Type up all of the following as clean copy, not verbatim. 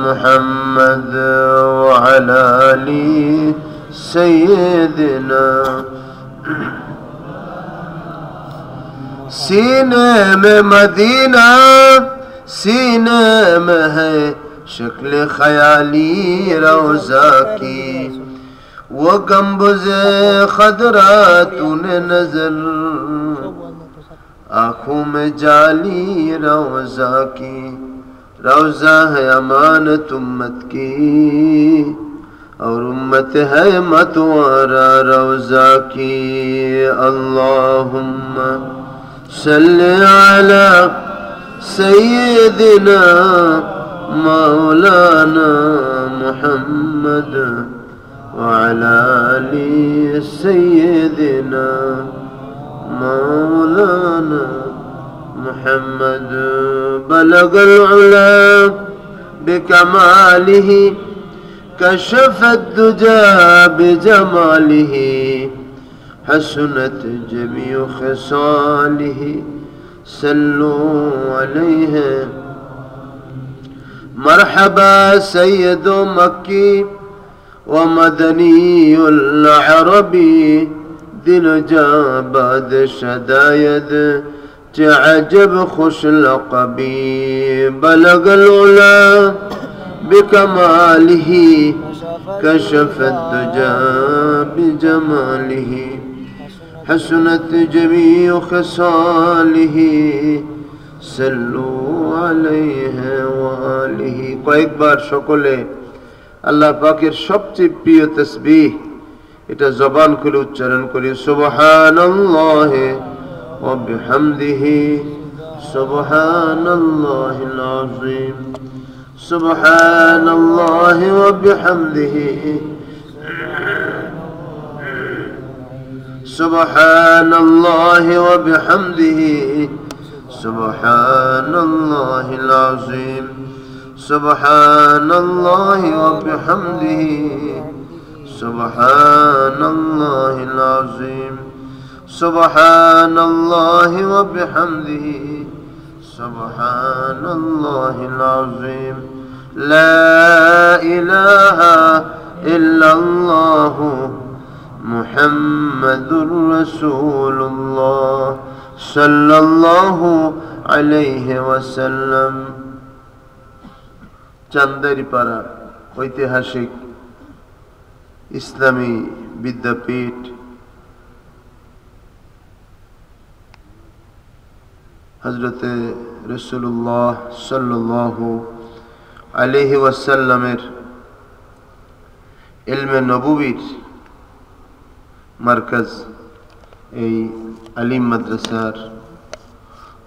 محمد وعلى آل سيدنا सीने में मदीना सीने में है शक्ल ख्याली रोज़ा की वो गंबुज़े खदरा तूने नजर आँखों में जाली रोज़ा की रोज़ा है अमानत उम्मत की और उम्मत है मतवारा रोज़ा की अल्लाहुम्मा सल्ली अला सय्यिदिना मौलाना मुहम्मद व अला आलि सय्यिदिना मौलाना मुहम्मद बलगल उला बिकमालिही कशफत दुजा बिजमालिही हसनत जमीउ खसालिही सल्लु अलैहि मरहबा सय्यदु मक्की व मदनीउल अरबी दिल जा बाद शदायद अजब खुश लक़बी बलगल उला बिकमालिही कशफत दुजा बिजमालिही हसनत जमीउ खसालिही सल्लु अलैहि व आलिही। কয়েকবার সকলে আল্লাহ পাকের সবচেয়ে প্রিয় তাসবিহ এটা জবান খুলে উচ্চারণ করি সুবহানাল্লাহি ওয়া বিহামদিহি সুবহানাল্লাহিল আযীম সুবহানাল্লাহি ওয়া বিহামদিহি সুবহানাল্লাহি ওয়া বিহামদিহি সুবহানাল্লাহিল আযীম সুবহানাল্লাহি ওয়া বিহামদিহি সুবহানাল্লাহিল আযীম সুবহানাল্লাহি ওয়া বিহামদিহি সুবহানাল্লাহিল আযীম লা ইলাহা ইল্লাল্লাহু মুহাম্মাদুর রাসূলুল্লাহ সাল্লাল্লাহু আলাইহি ওয়াসাল্লাম। চান্দারিপাড়া ঐতিহাসিক ইসলামী বিদ্যাপীঠ হযরতে রাসূলুল্লাহ সাল্লাল্লাহু আলাইহি ওয়াসাল্লামের ইলমে নবুবীর মার্কাজ এই আলিম মাদ্রাসার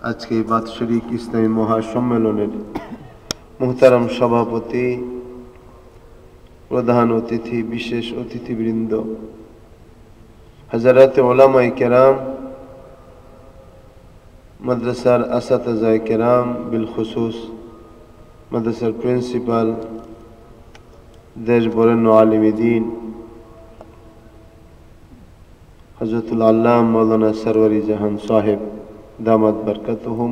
আজকে বাৎসরিক ইসলামী মহাসম্মেলনের মুহতারাম সভাপতি, প্রধান অতিথি, বিশেষ অতিথিবৃন্দ, হযরত উলামায়ে কেরাম, মাদ্রাসার আসাতিজায়ে কেরাম, বিলখুসুস মাদ্রাসার প্রিন্সিপাল, দেশ বরেণ্য আলিমে দ্বীন হযরতুল আল্লামা মাওলানা সরওয়ারি জাহান সাহেব দামাত বরকাতুহুম,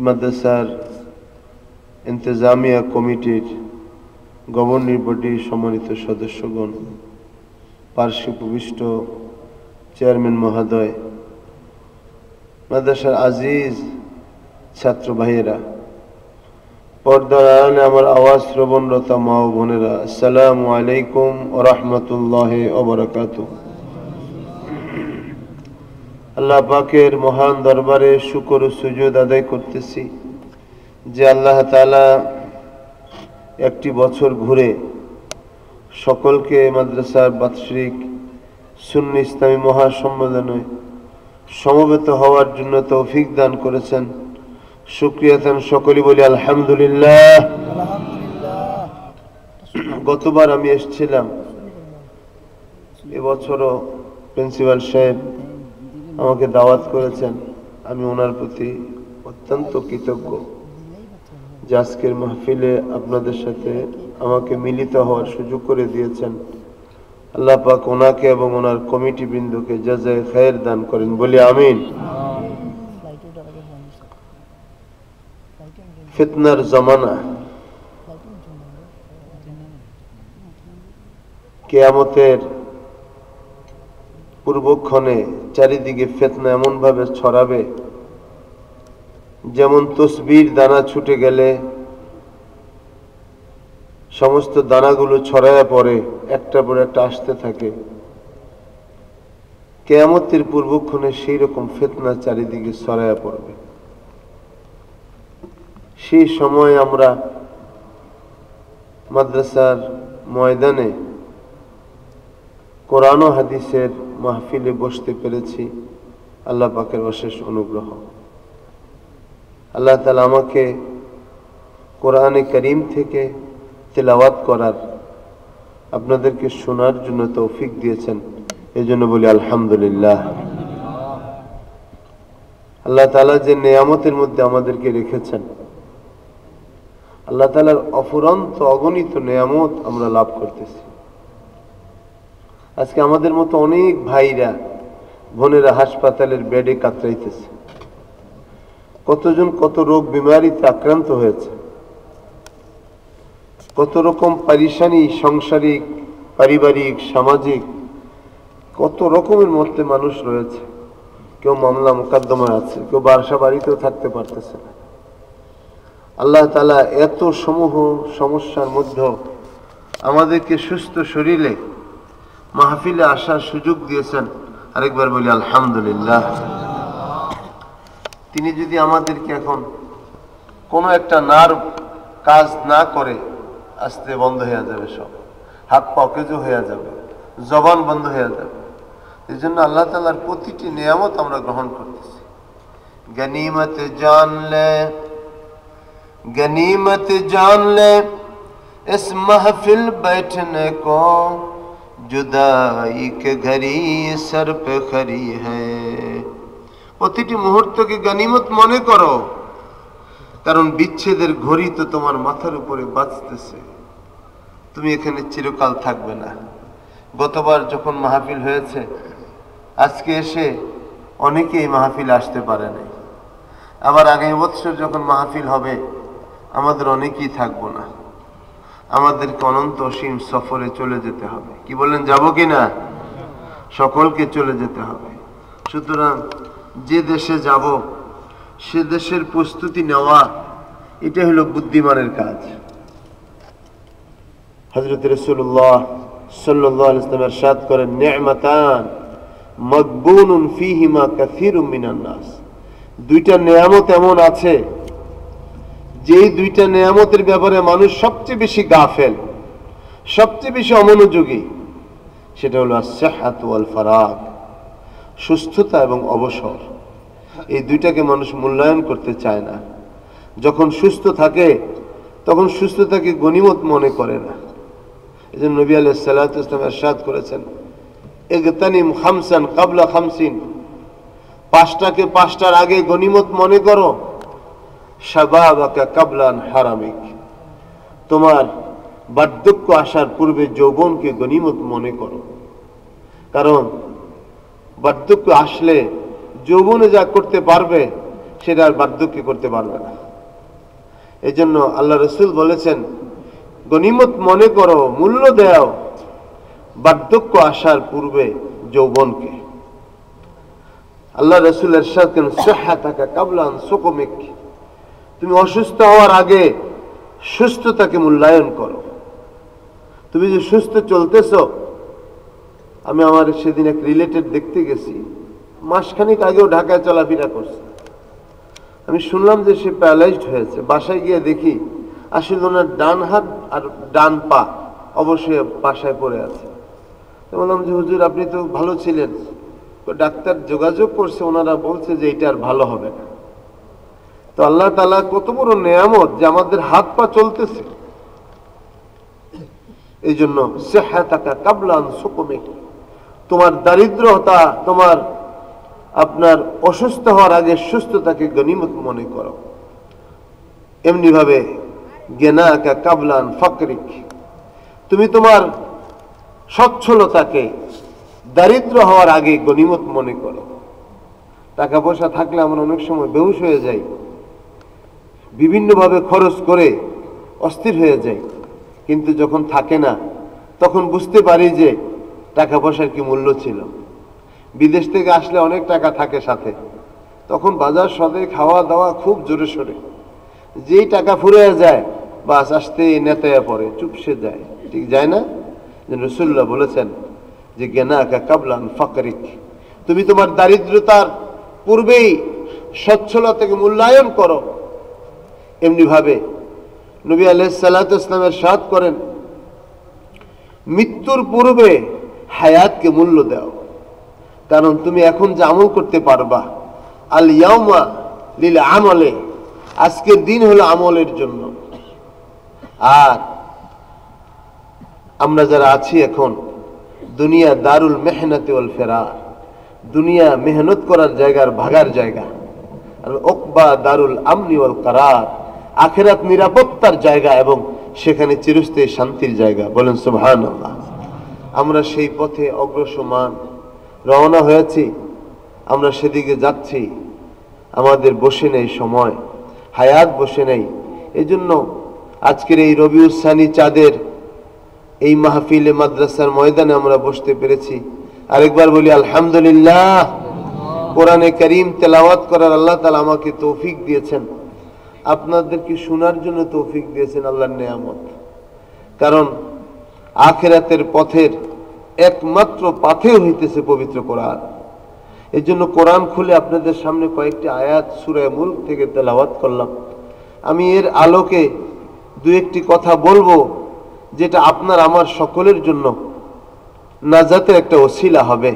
মাদ্রাসার ইন্তেজামিয়া কমিটির গভর্নিং বডির সম্মানিত সদস্যগণ, পার্শ্ব উপবিষ্ট চেয়ারম্যান মহোদয়, মাদ্রাসার আজিজ ছাত্র ভাইয়েরা, পর্দার আড়ালে আমার আওয়াজ শ্রবণরত মা ও বোনেরা, আসসালামু আলাইকুম ওয়া রাহমাতুল্লাহি ওয়া বারাকাতুহু। আল্লাহ পাকের মহান দরবারে শুকর ও সুজুদ আদায় করতেছি যে আল্লাহ তাআলা একটি বছর ঘুরে সকলকে মাদ্রাসার বাৎসরিক সুন্নি ইসলামী মহাসম্মেলনে সমবেত হওয়ার জন্য তৌফিক দান করেছেন। শুকরিয়া দেন সকলে বলি আলহামদুলিল্লাহ। গতবার আমি এসেছিলাম, এবছরও প্রিন্সিপাল সাহেব আমাকে দাওয়াত করেছেন। আমি ওনার প্রতি অত্যন্ত কৃতজ্ঞ যে আজকের মাহফিলে আপনাদের সাথে আমাকে মিলিত হওয়ার সুযোগ করে দিয়েছেন। আল্লাহ পাক ওনাকে এবং ওনার কমিটি বৃন্দকে জাযায়ে খায়ের দান করেন, বলি আমিন। ফিতনার জমানা, কিয়ামতের পূর্বক্ষণে চারিদিকে ফিতনা এমন ভাবে ছড়াবে যেমন তসবির দানা ছুটে গেলে সমস্ত দানাগুলো ছড়ায়া পড়ে, একটা পর একটা আসতে থাকে। কিয়ামতের পূর্বক্ষণে সেই রকম ফিতনা চারিদিকে ছড়ায়া পড়বে। সেই সময় আমরা মাদ্রাসার ময়দানে কোরআন ও হাদিসের মাহফিলে বসতে পেরেছি, আল্লাহ পাকের অশেষ অনুগ্রহ। আল্লাহ তাআলা আমাকে কোরআনে কারীম থেকে তিলাওয়াত করার, আপনাদেরকে শোনার জন্য তৌফিক দিয়েছেন, এজন্য বলি আলহামদুলিল্লাহ। আল্লাহ তাআলা যে নেয়ামতের মধ্যে আমাদেরকে রেখেছেন, আল্লাহ তাআলার অফুরন্ত অগণিত নেয়ামত আমরা লাভ করতেছি। আজকে আমাদের মতো অনেক ভাইরা বোনেরা হাসপাতালের বেডে কাতরাইতেছে, কতজন কত রোগ বিমারিতে আক্রান্ত হয়েছে, কত রকম পরিশানি সাংসারিক, পারিবারিক, সামাজিক, কত রকমের মধ্যে মানুষ রয়েছে। কেউ মামলা মোকদ্দমায় আছে, কেউ বাসা বাড়িতেও থাকতে পারতেছে না। আল্লাহ তাআলা এত সমূহ সমস্যার মধ্যে আমাদেরকে সুস্থ শরীরে মাহফিলে আসার সুযোগ দিয়েছেন, আরেকবার বলি আলহামদুলিল্লাহ। তিনি যদি আমাদেরকে এখন কোনো একটা নার্ভ কাজ না করে, আস্তে বন্ধ হয়ে যাবে, সব হাত পা অকেজো হয়ে যাবে, জবান বন্ধ হয়ে যাবে। এই জন্য আল্লাহ তাআলার প্রতিটি নিয়ামত আমরা গ্রহণ করতেছি। গনিমত জান লে ইস महफिल बैठने को, जुदाई के घड़ी सर पे खड़ी है। প্রতিটি মুহূর্তকে গনিমত মনে করো, কারণ বিচ্ছেদের ঘড়ি তো তোমার মাথার উপরে বাজতেছে। তুমি এখানে চিরকাল থাকবে না। গতবার যখন মাহফিল হয়েছে, আজকে এসে অনেকেই মাহফিল আসতে পারে নাই। আবার আগামী বছর যখন মাহফিল হবে, আমাদের অনেকেই থাকবো না, আমাদেরকে অনন্ত অসীম সফরে চলে যেতে হবে। কি বলেন, যাব কি না? সকলকে চলে যেতে হবে। সুতরাং যে দেশে যাব সে দেশের প্রস্তুতি নেওয়া, এটা হলো বুদ্ধিমানের কাজ। হযরত রাসূলুল্লাহ সাল্লাল্লাহু আলাইহি ওয়াসাল্লাম ইরশাদ করেন, নি'মাতান মাগবুনুন ফীহিমা কাসীরুম মিনান নাস। দুইটা নিয়ামত এমন আছে, যেই দুইটা নিয়ামতের ব্যাপারে মানুষ সবচেয়ে বেশি গাফেল, সবচেয়ে বেশি অমনোযোগী। সেটা হলো as-সিহহাত ওয়াল ফারাগ, সুস্থতা এবং অবসর। এই দুইটাকে মানুষ মূল্যায়ন করতে চায় না। যখন সুস্থ থাকে তখন সুস্থতাকে গনিমত মনে করে না। এজন্য নবী আলাইহিস সালাতু ওয়াস সালাম ইরশাদ করেছেন, ইগতানিম খামসান ক্বাবলা খামসিন, পাঁচটাকে পাঁচটার আগে গনিমত মনে করো। শাবাবাকা ক্বাবলান হারামিক, তোমার বার্ধক্য আসার পূর্বে যৌবনকে গনিমত মনে করো। কারণ বার্ধক্য আসলে যৌবনে যা করতে পারবে সেটা আর বার্ধক্যে করতে পারবে না। এই জন্য আল্লাহ রাসূল বলেছেন, গনিমত মনে করো, মূল্য দাও বার্ধক্য আসার পূর্বে যৌবনকে। আল্লাহ রাসূল ইরশাদ করেন, সিহহাতাকা ক্বাবলা সুকুমিক, তুমি অসুস্থ হওয়ার আগে সুস্থতাকে মূল্যায়ন করো। তুমি যে সুস্থ চলতেছো, আমি আমার সেদিন এক রিলেটেড দেখতে গেছি, মাসখানিক আগেও ঢাকায় চলাফেরা করছে। আমি শুনলাম যে সে প্যারালাইজড হয়েছে। বাসায় গিয়ে দেখি আসলে ওনার ডান হাত আর ডান পা অবশ্যই বাসায় পড়ে আছে। বললাম যে হুজুর, আপনি তো ভালো ছিলেন। ডাক্তার যোগাযোগ করছে, ওনারা বলছে যে এটা আর ভালো হবে না। তো আল্লাহ তাআলা কত বড় নিয়ামত যে আমাদের হাত পা চলতেছে। এই জন্য সিহহাতাকা ক্বাবলা আন সুকুমিক, তোমার দারিদ্রতা, তোমার আপনার অসুস্থ হওয়ার আগে সুস্থতাকে গনিমত মনে করো। এমনি ভাবে গিনাকা ক্বাবলা আন ফাকরিক, তুমি তোমার সচ্ছলতাকে দারিদ্র হওয়ার আগে গনিমত মনে করো। টাকা পয়সা থাকলে আমরা অনেক সময় বেহুশ হয়ে যাই, বিভিন্নভাবে খরচ করে অস্থির হয়ে যাই, কিন্তু যখন থাকে না তখন বুঝতে পারি যে টাকা পয়সার কি মূল্য ছিল। বিদেশ থেকে আসলে অনেক টাকা থাকে সাথে, তখন বাজার সদে খাওয়া দাওয়া খুব জোরে সোরে, যেই টাকা ফুরিয়ে যায় বাস আসতে নেতায়া পড়ে, চুপসে যায়, ঠিক যায় না? যে রাসূলুল্লাহ বলেছেন যে গিনাকা কাবলান ফাকরিক, তুমি তোমার দারিদ্রতার পূর্বেই সচ্ছলতাকে মূল্যায়ন করো। এমনি ভাবে নবী আলাইহিস সালাতু ওয়াস সালাম ইরশাদ করেন, মৃত্যুর পূর্বে হায়াতকে মূল্য দাও, কারণ তুমি এখন যে আমল করতে পারবা, আল ইয়াউমা লিল আমলে, আজকের দিন হলো আমলের জন্য। আর আমরা যারা আছি এখন, দুনিয়া দারুল মেহনতি ওয়াল ফিরার, দুনিয়া মেহনত করার জায়গা আর ভাগার জায়গা, আর উকবা দারুল আমনি ওয়াল কারার, আখিরাত নিরাপত্তার জায়গা এবং সেখানে চিরস্থায়ী শান্তির জায়গা। বলেন সুবহানাল্লাহ। আমরা সেই পথে অগ্রসমান রওনা হয়েছি, আমরা সেদিকে যাচ্ছি। আমাদের বসে নেই সময়, হায়াত বসে নেই। এই জন্য আজকের এই রবিউল সানি চাঁদের এই মাহফিলে মাদ্রাসার ময়দানে আমরা বসতে পেরেছি। আরেকবার বলি আলহামদুলিল্লাহ। কোরআনে কারীম তেলাওয়াত করার আল্লাহ তাআলা আমাকে তৌফিক দিয়েছেন, আপনাদেরকে শোনার জন্য তৌফিক দিয়েছেন, আল্লাহর নেয়ামত। কারণ আখিরাতের পথের একমাত্র পাথেয় হইতেছে পবিত্র কোরআন। এই জন্য কোরআন খুলে আপনাদের সামনে কয়েকটি আয়াত সূরা মুলক থেকে তেলাওয়াত করলাম। আমি এর আলোকে দু একটি কথা বলবো, যেটা আপনার আমার সকলের জন্য নাজাতের একটা ওসিলা হবে,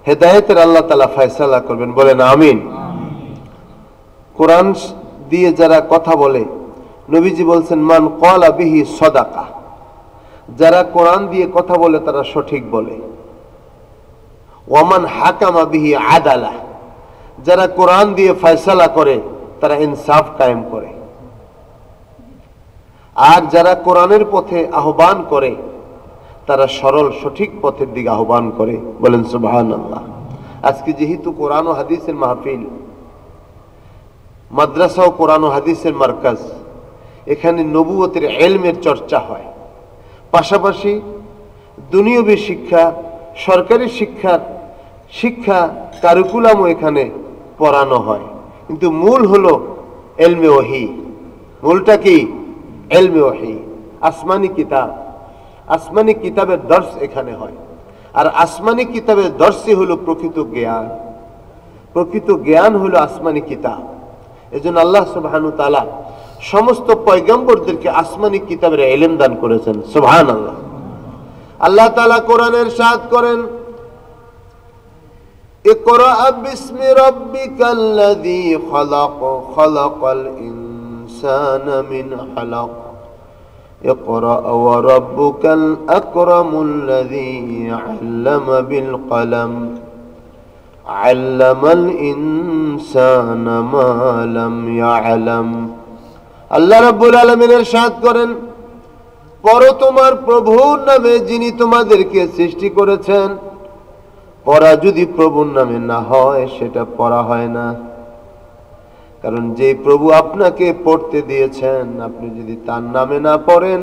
হেদায়েতের আল্লাহ তাআলা ফয়সালা করবেন। বলেন আমিন। কোরআন দিয়ে যারা কথা বলে, নবীজি বলছেন মান ক্বালা বিহি সাদাকা, যারা কোরআন দিয়ে কথা বলে তারা সঠিক বলে। ওয়ামান হাকামা বিহি আদালা, যারা কোরআন দিয়ে ফয়সালা করে তারা ইনসাফ কায়েম করে। আর যারা কোরআনের পথে আহ্বান করে তারা সরল সঠিক পথের দিকে আহ্বান করে। বলেন সুবহানাল্লাহ। আজকে যেহেতু কোরআন ও হাদিসের মাহফিল, মাদ্রাসা ও কোরআন ও হাদিসের মার্কাজ, এখানে নবুয়তের ইলমের চর্চা হয়, পাশাপাশি দুনিয়াবী শিক্ষা, সরকারি শিক্ষা কারিকুলামও এখানে পড়ানো হয়। কিন্তু মূল হলো ইলমে ওহী। মূলটা কি? ইলমে ওহী, আসমানি কিতাব। আসমানি কিতাবের দর্স এখানে হয়। আর আসমানি কিতাবের দর্সই হলো প্রকৃত জ্ঞান। প্রকৃত জ্ঞান হলো আসমানি কিতাব। এজন্য আল্লাহ সুবহানাহু ওয়া তাআলা সমস্ত পয়গম্বরদেরকে আসমানি কিতাবের ইলম দান করেছেন। সুবহানাল্লাহ। আল্লাহ তাআলা কোরআনে ইরশাদ করেন, ইকরা বিসমি রাব্বিকাল্লাযী খালাক, খালাকাল ইনসানা মিন আলাক, ইকরা ওয়া রাব্বুকাল আকরামুল্লাযী আল্লামা বিল কলম, আল্লামাল ইনসানা মা লাম ইয়ালাম। আল্লাহ রাব্বুল আলামিন ইরশাদ করেন, পড়ো তোমার প্রভুর নামে যিনি তোমাদেরকে সৃষ্টি করেছেন। পড়া যদি প্রভুর নামে না হয় সেটা পড়া হয় না। কারণ যে প্রভু আপনাকে পড়তে দিয়েছেন, আপনি যদি তার নামে না পড়েন,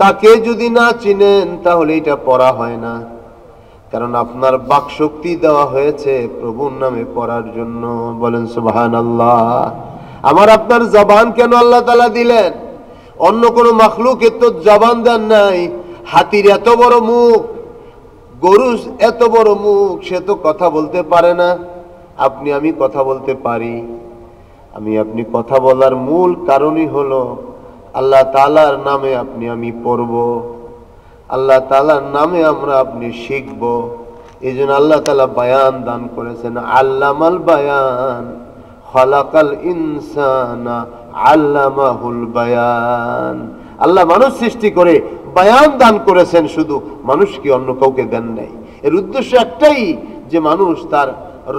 তাকে যদি না চিনেন, তাহলে এটা পড়া হয় না। কারণ আপনার বাক শক্তি দেওয়া হয়েছে প্রভুর নামে পড়ার জন্য। বলেন সুবহানাল্লাহ। আমার আপনার জবান কেন আল্লাহ তাআলা দিলেন? অন্য কোন মাখলুকের তো জবান দেন নাই। হাতির এত বড় মুখ, গরুর এত বড় মুখ, সে তো কথা বলতে পারে না। আপনি আমি কথা বলতে পারি। আপনি কথা বলার মূল কারণই হলো আল্লাহ তাআলার নামে আপনি আমি পড়ব, আল্লাহ তাআলার নামে আপনি শিখব। এই জন্য আল্লাহ তাআলা বায়ান দান করেছেন, আল্লামাল বায়ান, খালাকাল ইনসানা আল্লামাহুল বায়ান। আল্লাহ মানুষ সৃষ্টি করে বায়ান দান করেছেন, শুধু মানুষকে, অন্য কাউকে দেন নাই। এর উদ্দেশ্য একটাই, যে মানুষ তার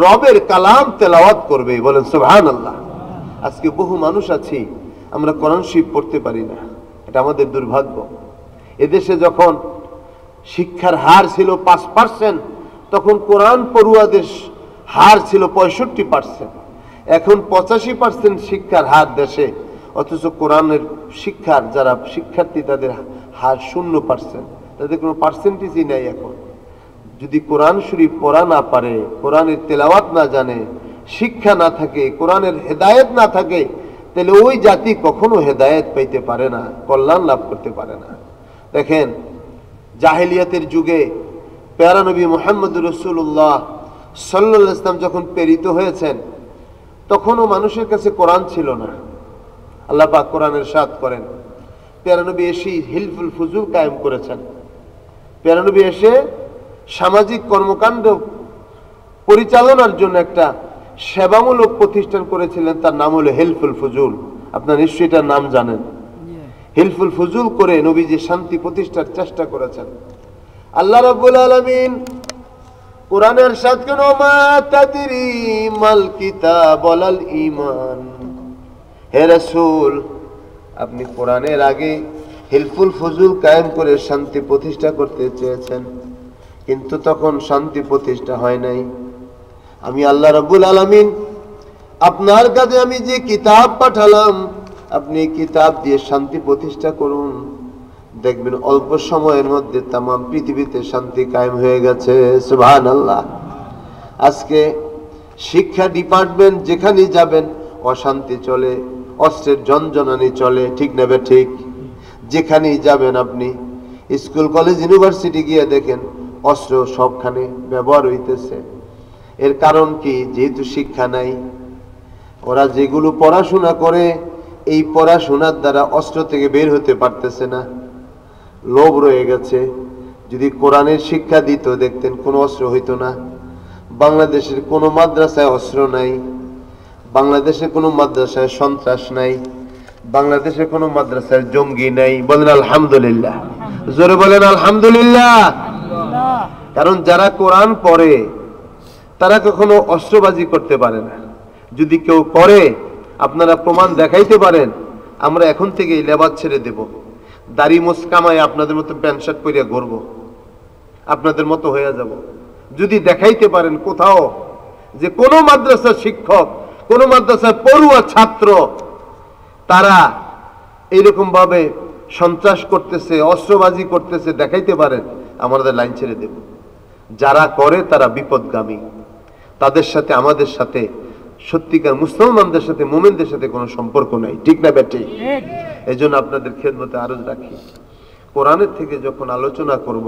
রবের কালাম তেলাওয়াত করবে। বলেন সুবহানাল্লাহ। আজকে বহু মানুষ আছি আমরা কোরআন শরীফ পড়তে পারি না, এটা আমাদের দুর্ভাগ্য। এদেশে যখন শিক্ষার হার ছিল 5%, তখন কোরআন পড়ুয়াদের হার ছিল 65%। এখন 85% শিক্ষার হার দেশে, অথচ কোরআনের শিক্ষার যারা শিক্ষার্থী তাদের হার 0%, তাদের কোনো পার্সেন্টেজই নাই। এখন যদি কোরআন শরীফ পড়া না পারে, কোরআনের তেলাওয়াত না জানে, শিক্ষা না থাকে, কোরআনের হেদায়েত না থাকে, তাহলে ওই জাতি কখনো হেদায়েত পাইতে পারে না, কল্যাণ লাভ করতে পারে না। দেখেন, জাহেলিয়াতের যুগে প্যারা নবী মুহাম্মদুর রাসূলুল্লাহ সাল্লাল্লাহু আলাইহি ওয়াসাল্লাম যখন প্রেরিত হয়েছেন, তখনও মানুষের কাছে কোরআন ছিল না। আল্লাহ পাক কোরআনের ইরশাদ করেন, প্যারা নবী এসে হিলফুল ফুজুল কায়েম করেছেন। প্যারা নবী এসে সামাজিক কর্মকাণ্ড পরিচালনার জন্য একটা সেবামূলক প্রতিষ্ঠান করেছিলেন, তার নাম হলো হিলফুল ফুজুল। আপনারা নিশ্চয়ই এটার নাম জানেন। হিলফুল ফুজুল করে নবীজি শান্তি প্রতিষ্ঠার চেষ্টা করেছেন। আল্লাহ রাব্বুল আলামিন কোরআনের ইরশাদ করেন, মা তাদরি মাল কিতাব ওয়াল ঈমান। হে রাসূল, আপনি কোরআনের আগে হিলফুল ফুজুল কায়েম করে শান্তি প্রতিষ্ঠা করতে চেয়েছেন, কিন্তু তখন শান্তি প্রতিষ্ঠা হয় নাই। আমি আল্লাহ রাব্বুল আলামিন আপনার কাছে আমি যে কিতাব পাঠালাম, আপনি কিতাব দিয়ে শান্তি প্রতিষ্ঠা করুন। দেখবেন অল্প সময়ের মধ্যে তাম পৃথিবীতে শান্তি কায়েম হয়ে গেছে। সুবহানাল্লাহ। আজকে শিক্ষা ডিপার্টমেন্ট যেখানেই যাবেন অশান্তি চলে, অস্ত্রের ঝনঝনানি চলে, ঠিক না বে ঠিক? যেখানেই যাবেন আপনি, স্কুল কলেজ ইউনিভার্সিটি গিয়ে দেখেন অস্ত্র সবখানে ব্যবহার হইতেছে। এর কারণ কি? যেহেতু শিক্ষা নাই। ওরা যেগুলো পড়াশোনা করে, এই পড়াশোনার দ্বারা অস্ত্র থেকে বের হতে পারতেছে না, লোভ রয়ে গেছে। যদি কোরআনের শিক্ষা দিত, দেখতেন কোনো অস্ত্র হইতো না। বাংলাদেশের কোনো মাদ্রাসায় অস্ত্র নাই, বাংলাদেশে কোনো মাদ্রাসায় সন্ত্রাস নাই, বাংলাদেশে কোনো মাদ্রাসায় জঙ্গি নাই। বলেন আলহামদুলিল্লাহ, জোরে বলেন আলহামদুলিল্লাহ। কারণ যারা কোরআন পড়ে তারা কখনো অস্ত্রবাজি করতে পারে না। যদি কেউ করে, আপনারা প্রমাণ দেখাইতে পারেন, আমরা এখন থেকে লেবাস ছেড়ে দেব, দাড়ি মোছ কামায় আপনাদের মতো প্যান্ট শার্ট পরিয়া ঘুরবো, আপনাদের মতো হয়ে যাব। যদি দেখাইতে পারেন কোথাও যে কোনো মাদ্রাসার শিক্ষক, কোনো মাদ্রাসার পড়ুয়া ছাত্র তারা এইরকম ভাবে সন্ত্রাস করতেছে, অস্ত্রবাজি করতেছে, দেখাইতে পারেন, আমাদের লাইন ছেড়ে দেব। যারা করে তারা বিপদগামী। তাদের সাথে আমাদের সাথে, সত্যিকার মুসলমানদের সাথে, মুমিনদের সাথে কোনো সম্পর্ক নাই, ঠিক না বেটি? এই জন্য আপনাদের খেদমতে আরজ রাখি, কোরআনের থেকে যখন আলোচনা করব,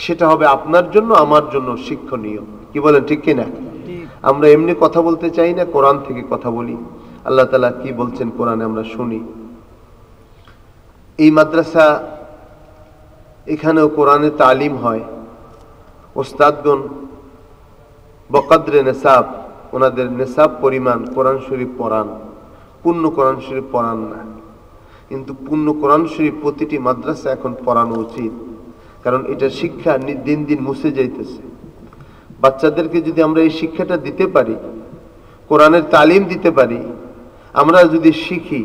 সেটা হবে আপনার জন্য, আমার জন্য শিক্ষণীয়। কি বলেন, ঠিক কিনা? আমরা এমনি কথা বলতে চাই না, কোরআন থেকে কথা বলি। আল্লাহ তাআলা কি বলছেন কোরআনে আমরা শুনি। এই মাদ্রাসা, এখানেও কোরআনে তালিম হয়। ওস্তাদগণ বকদরে নেসাব, ওনাদের নেসাব পরিমাণ কোরআন শরীফ পড়ান, পূর্ণ কোরআন শরীফ পড়ান না। কিন্তু পূর্ণ কোরআন শরীফ প্রতিটি মাদ্রাসা এখন পড়ানো উচিত, কারণ এটা শিক্ষা দিন দিন মুছে যাইতেছে। বাচ্চাদেরকে যদি আমরা এই শিক্ষাটা দিতে পারি, কোরআনের তালিম দিতে পারি, আমরা যদি শিখি,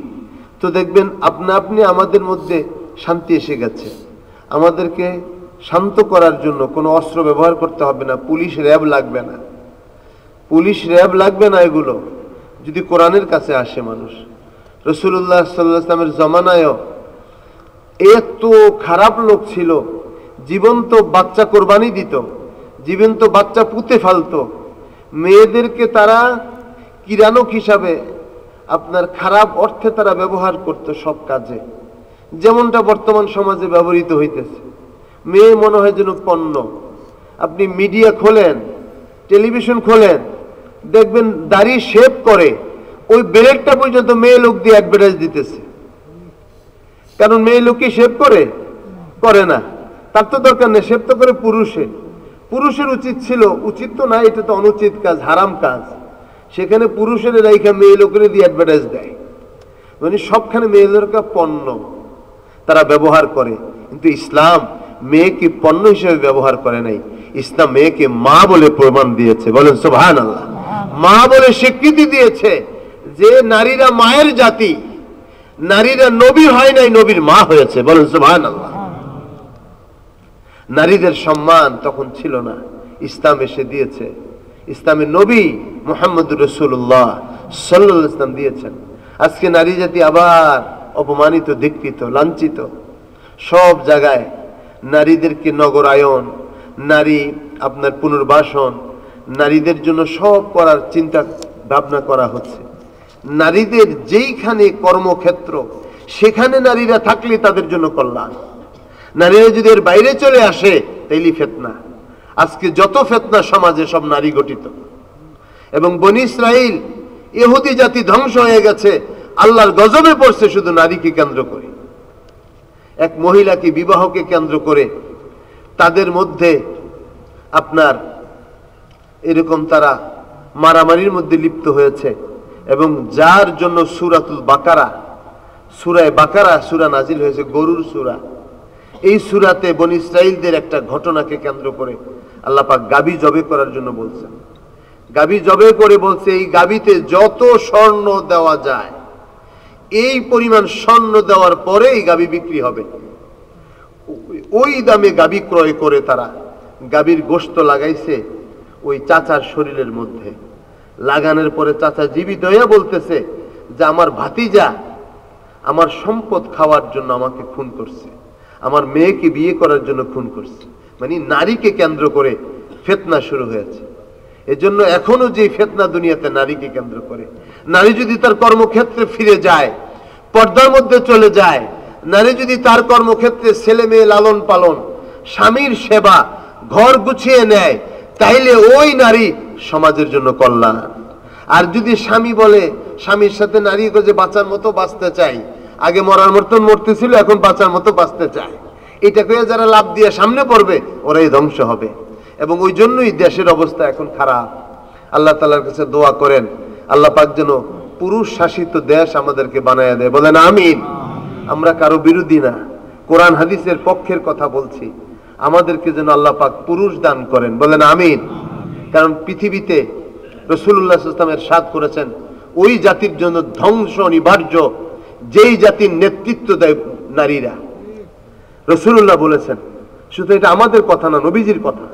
তো দেখবেন আপনা আপনি আমাদের মধ্যে শান্তি এসে গেছে। আমাদেরকে শান্ত করার জন্য কোনো অস্ত্র ব্যবহার করতে হবে না, পুলিশ র্যাব লাগবে না, পুলিশ র্যাব লাগবে না। এগুলো যদি কোরআনের কাছে আসে মানুষ। রাসূলুল্লাহ সাল্লাল্লাহু আলাইহি ওয়াসাল্লামের জামানায়ও এত খারাপ লোক ছিল, জীবন্ত বাচ্চা কোরবানি দিত, জীবন্ত বাচ্চা পুঁতে ফেলতো, মেয়েদেরকে তারা কিরানক হিসাবে আপনার খারাপ অর্থে তারা ব্যবহার করত সব কাজে, যেমনটা বর্তমান সমাজে ব্যবহৃত হইতেছে। মেয়ে মনে হয় যেন পণ্য। আপনি মিডিয়া খোলেন, টেলিভিশন খোলেন, দেখবেন দাড়ি শেভ করে ওই ব্লেডটা পর্যন্ত মেয়ে লোক দিয়ে অ্যাডভার্টাইজ দিতেছে। কারণ মেয়ে লোকই শেভ করে না, তার তো দরকার নেই, শেভ তো করে পুরুষে। পুরুষের উচিত ছিল, উচিত তো না, এটা তো অনুচিত কাজ, হারাম কাজ। সেখানে পুরুষের রাইখা মেয়ে লোকের দিয়ে অ্যাডভার্টাইজ দেয়, মানে সবখানে মেয়ে লোকের পণ্য তারা ব্যবহার করে। কিন্তু ইসলাম মেয়েকে পণ্য হিসেবে ব্যবহার করে নাই, ইসলাম মেয়েকে মা বলে প্রমাণ দিয়েছে। বলেন সুবহানাল্লাহ। মা বলে স্বীকৃতি দিয়েছে যে নারীরা মায়ের জাতি, নারীরা নবী হয় নাই, নবীর মা হয়েছে। বলেন সুবহানাল্লাহ। নারীদের সম্মান তখন ছিল না, ইসলাম এসে দিয়েছে। ইসলামের নবী মুহাম্মদুর রাসূলুল্লাহ সাল্লাল্লাহু আলাইহি ওয়াসাল্লাম দিয়েছেন। আজকে নারী জাতি আবার অপমানিত, ধিক্কৃত, লাঞ্ছিত। সব জায়গায় নারীদেরকে নগরায়ন, নারী আপনার পুনর্বাসন, নারীদের জন্য সব করার চিন্তা ভাবনা করা হচ্ছে। নারীদের যেইখানে কর্মক্ষেত্র সেখানে নারীরা থাকলে তাদের জন্য কল্যাণ। নারীরা যদি এর বাইরে চলে আসে তাইলে ফিতনা। আজকে যত ফিতনা সমাজে সব নারী গঠিত। এবং বনী ইসরাইল ইহুদি জাতি ধ্বংস হয়ে গেছে, আল্লাহর গজবে পড়ছে শুধু নারীকে কেন্দ্র করে। এক মহিলাকে বিবাহকে কেন্দ্র করে তাদের মধ্যে আপনার এরকম তারা মারামারির মধ্যে লিপ্ত হয়েছে। এবং যার জন্য সূরাতুল বাকারা, সূরায়ে বাকারা সূরা নাজিল হয়েছে, গরুর সূরা। এই সূরাতে বনী ইসরাইলদের একটা ঘটনাকে কেন্দ্র করে আল্লাহ পাক গাবি জবে করার জন্য বলছেন। গাবি জবে করে বলছে এই গাবিতে যত স্বর্ণ দেওয়া যায় এই পরিমাণ স্বর্ণ দেওয়ার পরে এই গাবি বিক্রি হবে। ওই দামে গাবি ক্রয় করে তারা গাবির গোশত লাগাইছে ওই চাচার শরীরের মধ্যে। লাগানোর পরে চাচা জীবিত হইয়া বলতেছে যে আমার ভাতিজা আমার সম্পদ খাওয়ার জন্য আমাকে খুন করছে, আমার মেয়েকে বিয়ে করার জন্য খুন করছে। মানে নারীকে কেন্দ্র করে ফিতনা শুরু হয়েছে। এজন্য এখনো যে ফিতনা দুনিয়াতে নারীকে কেন্দ্র করে, নারী যদি তার কর্মক্ষেত্রে ফিরে যায়, পর্দার মধ্যে চলে যায়, নারী যদি তার কর্মক্ষেত্রে ছেলে মেয়ে লালন পালন, স্বামীর সেবা, ঘর গুছিয়ে নেয়, তাইলে ওই নারী সমাজের জন্য কল্যাণ। আর যদি স্বামী বলে, স্বামীর সাথে নারী যে বাঁচার মতো বাঁচতে চাই, আগে মরার মতন মরতেছিল এখন বাঁচার মতো বাঁচতে চায়, এটাকে যারা লাভ দিয়ে সামনে পড়বে ওরাই ধ্বংস হবে। এবং ওই জন্যই দেশের অবস্থা এখন খারাপ। আল্লাহ তাআলার কাছে দোয়া করেন আল্লাহ পাক যেন পুরুষ শাসিত দেশ আমাদেরকে বানায় দেয়। বলেন আমিন। আমরা কারো বিরোধী না, কোরআন হাদিসের পক্ষের কথা বলছি। আমাদেরকে যেন আল্লাহ পাক পুরুষ দান করেন। বলেন আমিন। কারণ পৃথিবীতে রাসূলুল্লাহ সাল্লাল্লাহু আলাইহি ওয়াসাল্লাম ইরশাদ করেছেন ওই জাতির জন্য ধ্বংস অনিবার্য যেই জাতির নেতৃত্ব দেয় নারীরা। রাসূলুল্লাহ বলেছেন, শুধু এটা আমাদের কথা না, নবীজির কথা।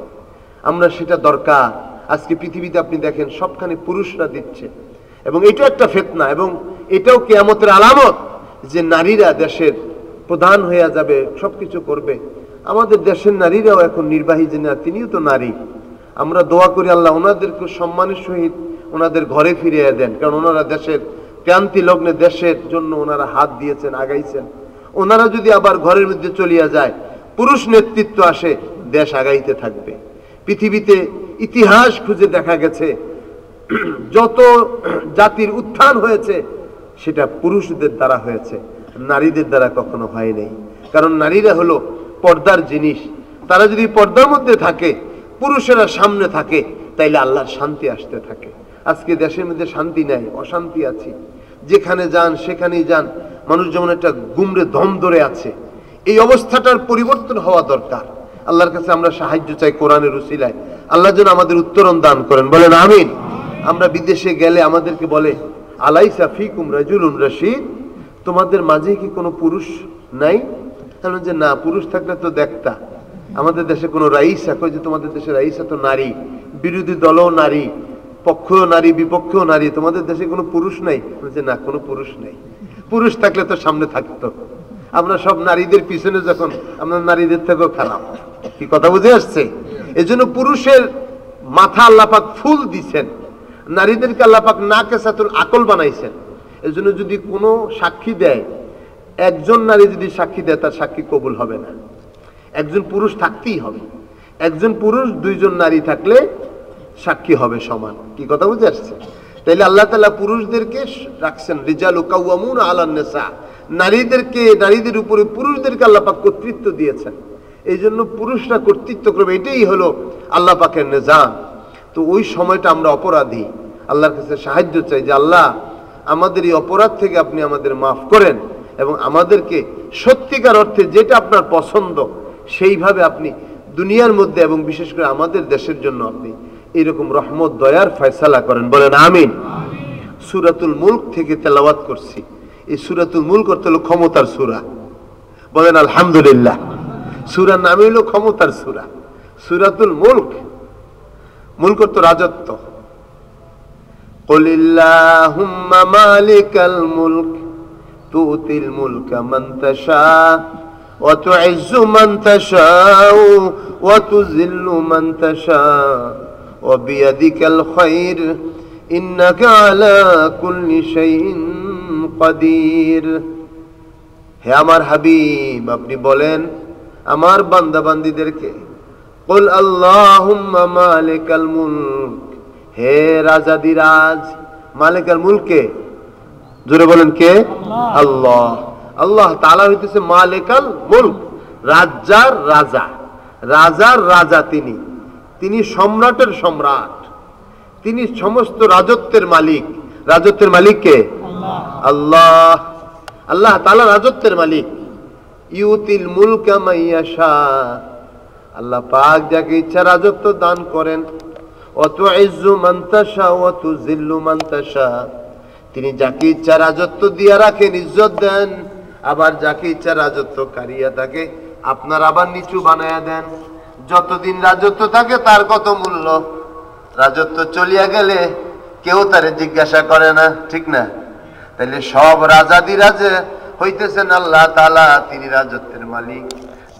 আমরা সেটা দরকার। আজকে পৃথিবীতে আপনি দেখেন সবখানে পুরুষরা দিচ্ছে, এবং এটাও একটা ফিতনা, এবং এটাও কিয়ামতের আলামত যে নারীরা দেশের প্রধান হয়ে যাবে, সবকিছু করবে। আমাদের দেশের নারীরাও এখন নির্বাহী যিনি তিনিও তো নারী। আমরা দোয়া করি আল্লাহ ওনাদেরকে সম্মানের সহিত ওনাদের ঘরে ফিরিয়ে দেন। কারণ ওনারা দেশের ক্রান্তি লগ্নে দেশের জন্য ওনারা হাত দিয়েছেন, আগাইছেন। ওনারা যদি আবার ঘরের মধ্যে চলিয়া যায়, পুরুষ নেতৃত্ব আসে, দেশ আগাইতে থাকবে। পৃথিবীতে ইতিহাস খুঁজে দেখা গেছে যত জাতির উত্থান হয়েছে সেটা পুরুষদের দ্বারা হয়েছে, নারীদের দ্বারা কখনো হয় নাই। কারণ নারীরা হলো পর্দার জিনিস। তারা যদি পর্দার মধ্যে থাকে, পুরুষেরা সামনে থাকে, তাইলে আল্লাহর শান্তি আসতে থাকে। আজকে দেশের মধ্যে শান্তি নাই, অশান্তি আছে। যেখানে যান সেখানেই যান, মানুষ যেমন একটা গুমরে দম ধরে আছে। এই অবস্থাটার পরিবর্তন হওয়া দরকার। আল্লাহর কাছে আমরা সাহায্য চাই কোরআনের উসিলায়। আল্লাহ যেন আমাদের উত্তরণ দান করেন। বলেন আমিন। আমরা বিদেশে গেলে আমাদেরকে বলে আলাইসা ফিকুম রাজুলুন রাশীদ, তোমাদের মাঝে কি কোনো পুরুষ নাই? কারণ যে না, পুরুষ থাকলে তো দেখতা। আমাদের দেশে কোনো রাইসা, কই যে তোমাদের দেশে রাইসা তো নারী, বিরোধী দলও নারী, পক্ষেও নারী, বিপক্ষেও নারী, তোমাদের দেশে কোনো পুরুষ নাই? যে না, কোনো পুরুষ নাই। পুরুষ থাকলে তো সামনে থাকতো। আমরা সব নারীদের পিছনে, যখন আমরা নারীদের থেকেও খারাপ। কি কথা বুঝে আসছে? এজন্য পুরুষের মাথা আল্লাহ পাক ফুল দিছেন, নারীদেরকে আল্লাহ পাক নাকেসাতুল আকল বানাইছেন। এজন্য যদি কোনো সাক্ষী দেয়, একজন নারী যদি সাক্ষী দেয় তার সাক্ষী কবুল হবে না, একজন পুরুষ থাকতেই হবে। একজন পুরুষ দুইজন নারী থাকলে সাক্ষী হবে সমান। কি কথা বুঝে আসছে? তাইলে আল্লাহ তাআলা পুরুষদেরকে রাখছেন রিজালু কাওয়ামুনা আলান নিসা, নারীদেরকে, নারীদের উপরে পুরুষদেরকে আল্লাহ পাক কর্তৃত্ব দিয়েছেন। এই জন্য পুরুষরা কর্তৃত্ব করবে, এটাই হলো আল্লাহ পাকের নিজাম। তো ওই সময়টা আমরা অপরাধী, আল্লাহর কাছে সাহায্য চাই যে আল্লাহ আমাদের এই অপরাধ থেকে আপনি আমাদের মাফ করেন, এবং আমাদেরকে সত্যিকার অর্থে যেটা আপনার পছন্দ সেইভাবে আপনি দুনিয়ার মধ্যে এবং বিশেষ করে আমাদের দেশের জন্য আপনি এরকম রহমত দয়ার ফয়সালা করেন। বলেন আমিন। সূরাতুল মুলক থেকে তেলাওয়াত করছি। এই সূরাতুল মুলক অর্থ হলো ক্ষমতার সূরা। বলেন আলহামদুলিল্লাহ। সূরার নাম হলো ক্ষমতার সূরা, সূরাতুল মুলক। মুলক অর্থ রাজত্ব। কুলিল্লাহুম্মা মালিকাল মুলক তুতিল মুলকা মান তাশা ওয়া তুইজ্জু মান তাশা ওয়া তুযিল্লু মান তাশা ওয়া বিয়াদিকাল খায়র ইন্নাকা আলা কুল্লি শাইইন কাদির। হে আমার হাবিব, আপনি বলেন আমার বান্দা বান্দীদেরকে, কুল আল্লাহুম্মা মালিকাল মুলক, হে রাজাদিরাজ, মালিকাল মুলকে, জোরে বলেন কে? আল্লাহ। আল্লাহ তাআলা হইতেছে মালিকাল মুলক, রাজার রাজা, রাজার রাজা তিনি, তিনি সম্রাটের সম্রাট, তিনি সমস্ত রাজত্বের মালিক। রাজত্বের মালিক কে? আল্লাহ। আল্লাহ তাআলা রাজত্বের মালিক। ইউতিল মুলকা মাইয়াশা, আল্লাহ পাক যাকে ইচ্ছা রাজত্ব দান করেন। ওয়া তুইজ্জু মান তাশা ওয়া তুযিল্লু মান তাশা, তিনি যাকে ইচ্ছা রাজত্ব দিয়া রাখেন, ইজ্জত দেন, আবার যাকে ইচ্ছা রাজত্ব কারিয়া থাকে আপনার আবার নিচু বানায়া দেন। যতদিন রাজত্ব থাকে তার কত মূল্য, রাজত্ব চলিয়া গেলে কেউ তারে জিজ্ঞাসা করে না, ঠিক না? তাইলে সব রাজাদিরাজে হইতেছেন আল্লাহ তাআলা, তিনি রাজত্বের মালিক।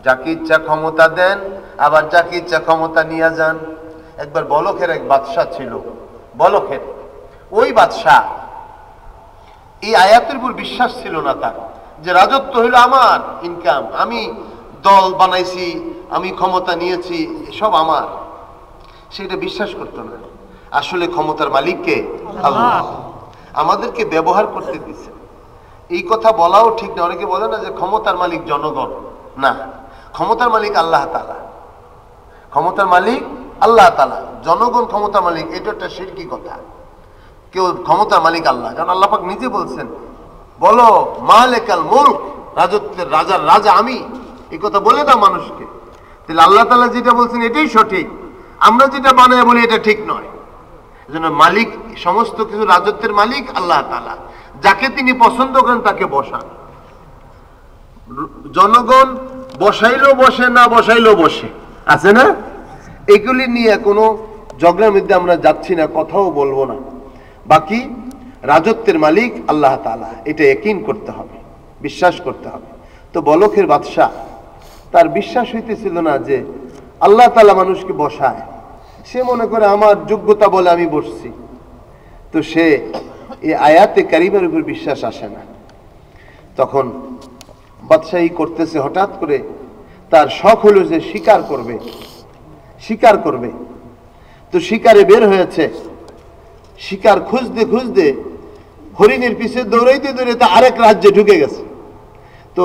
যাকে ইচ্ছা ক্ষমতা দেন, আবার যাকে ইচ্ছা ক্ষমতা নিয়ে যান। একবার বলখের এক বাদশাহ ছিল, বলখের ওই বাদশাহ, এই আয়াতের উপর বিশ্বাস ছিল না তার, যে রাজত্ব হইল আমার, ইনকাম, আমি দল বানাইছি, আমি ক্ষমতা নিয়েছি, সব আমার, সেটা বিশ্বাস করতো না। আসলে ক্ষমতার মালিক কে? আল্লাহ। আমাদেরকে ব্যবহার করতে দিচ্ছে, এই কথা বলাও ঠিক না। অনেকে বলে না যে ক্ষমতার মালিক জনগণ, না, ক্ষমতার মালিক আল্লাহ তাআলা, ক্ষমতার মালিক আল্লাহ তাআলা, জনগণ ক্ষমতার মালিক, এটা একটা শিরকি কথা। কেউ ক্ষমতার মালিক আল্লাহ, কারণ আল্লাহ পাক নিজে বলছেন, বলো মালিকাল মুলক, রাজত্বের রাজার রাজা আমি, এই কথা বলে দাও মানুষকে। তাহলে আল্লাহ তাআলা যেটা বলছেন এটাই সঠিক, আমরা যেটা বানায় বলি এটা ঠিক নয়। এজন্য মালিক, সমস্ত কিছু রাজত্বের মালিক আল্লাহ তাআলা, যাকে তিনি পছন্দ করেন তাকে বসান। জনগণ বসাইলেও বসে, না বসাইলেও বসে, আছে না? এগুলি নিয়ে কোনো ঝগড়ার মধ্যে আমরা যাচ্ছি না, কথাও বলবো না। বাকি রাজত্বের মালিক আল্লাহ তাআলা, এটা ইয়াকিন করতে হবে, বিশ্বাস করতে হবে। তো বলখের বাদশা, তার বিশ্বাস হইতেছিল না যে আল্লাহ তাআলা মানুষকে বসায়, সে মনে করে আমার যোগ্যতা বলে আমি বসছি। তো সে এই আয়াতে কারিমের উপর বিশ্বাস আসে না। তখন বাদশাহী করতেছে, হঠাৎ করে তার শখ হলো যে শিকার করবে, শিকার করবে। তো শিকারে বের হয়েছে, শিকার খুঁজতে খুঁজতে হরিণের পিছে দৌড়াইতে দৌড়াইতে আরেক রাজ্যে ঢুকে গেছে। তো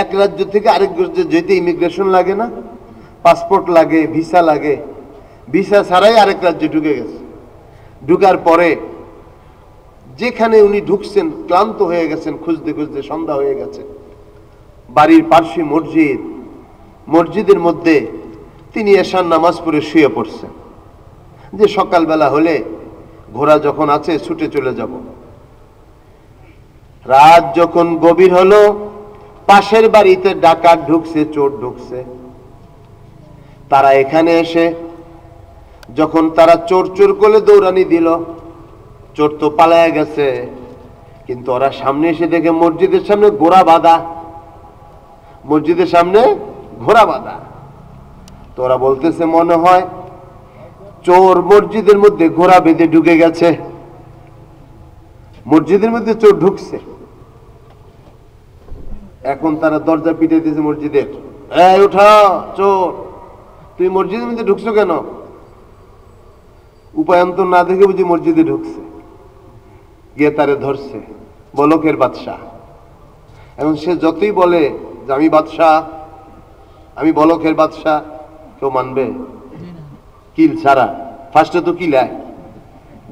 এক রাজ্য থেকে আরেক রাজ্যে যেতে ইমিগ্রেশন লাগে না, পাসপোর্ট লাগে, ভিসা লাগে, ভিসা ছাড়াই আরেক রাজ্যে ঢুকে গেছে। ঢুকার পরে যেখানে উনি ঢুকছেন, ক্লান্ত হয়ে গেছেন, খুঁজতে খুঁজতে সন্ধ্যা হয়ে গেছে। বাড়ির পার্শ্বে মসজিদ, মসজিদের মধ্যে তিনি এশার নামাজ পড়ে শুয়ে পড়ছেন, যে সকালবেলা হলে ঘোড়া যখন আছে ছুটে চলে যাব। রাত যখন গভীর হলো, পাশের বাড়িতে ডাকাত ঢুকছে, চোর ঢুকছে। তারা এখানে এসে যখন তারা চোর চোর করে দৌড়ানি দিল, চোর তো পালায়া গেছে, কিন্তু ওরা সামনে এসে দেখে মসজিদের সামনে ঘোড়া বাঁধা, মসজিদের সামনে ঘোড়া বাঁধা। তো ওরা বলতেছে মনে হয় চোর মসজিদের মধ্যে ঘোড়া বেঁধে ঢুকে গেছে, মসজিদের মধ্যে চোর ঢুকছে। এখন তারা দরজা পিটিয়ে দিয়েছে মসজিদের, এই উঠা চোর, তুই মসজিদের মধ্যে ঢুকছো কেন? উপায়ন্তর না দেখে বুঝি মসজিদে ঢুকছে, গিয়ে তারে ধরছে বলখের বাদশাহ। এখন সে যতই বলে যে আমি বাদশাহ, আমি বলখের বাদশাহ, কেউ মানবে? কিল ছাড়া, ফার্স্টে তো কিলায়,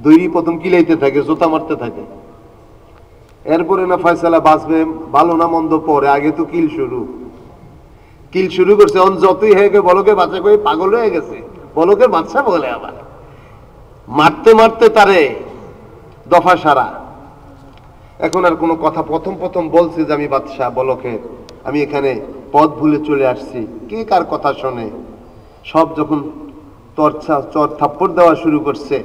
দৈরি প্রথম কিলাইতে থাকে, জোতা মারতে থাকে, এরপরে না ফয়সালা বাঁচবে ভালো না মন্দ পরে, আগে তো কিল শুরু। কিল শুরু করছে, যতই হয়ে গেছে বলকের বাচ্চা করে পাগল হয়ে গেছে, বলকের বাচ্চা বলে আবার মারতে মারতে তারে দফা সারা। এখন আর কোনো কথা, প্রথম প্রথম বলছে যে আমি বাদশাহ বলকের, আমি এখানে পথ ভুলে চলে আসছি, কে কার কথা শোনে। সব যখন চর থাপ্পড় দেওয়া শুরু করছে,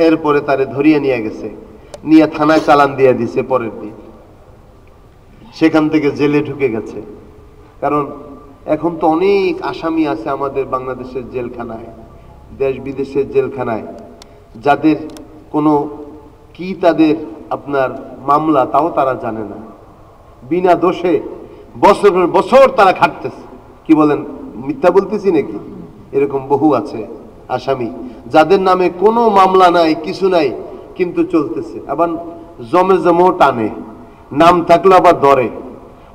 এরপরে তারে ধরিয়ে নিয়ে গেছে, নিয়ে থানায় চালান দিয়ে দিছে। পরের দিন সেখান থেকে জেলে ঢুকে গেছে। কারণ এখন তো অনেক আসামি আছে আমাদের বাংলাদেশের জেলখানায়, দেশ বিদেশের জেলখানায়, যাদের কোনো কি তাদের আপনার মামলা তাও তারা জানে না, বিনা দোষে বছরের বছর তারা খাটতেছে। কি বলেন, মিথ্যা বলতেছি নাকি? এরকম বহু আছে আসামি যাদের নামে কোনো মামলা নাই, কিছু নাই, কিন্তু চলতেছে। আবার জমে জমেও টানে, নাম থাকলে আবার ধরে।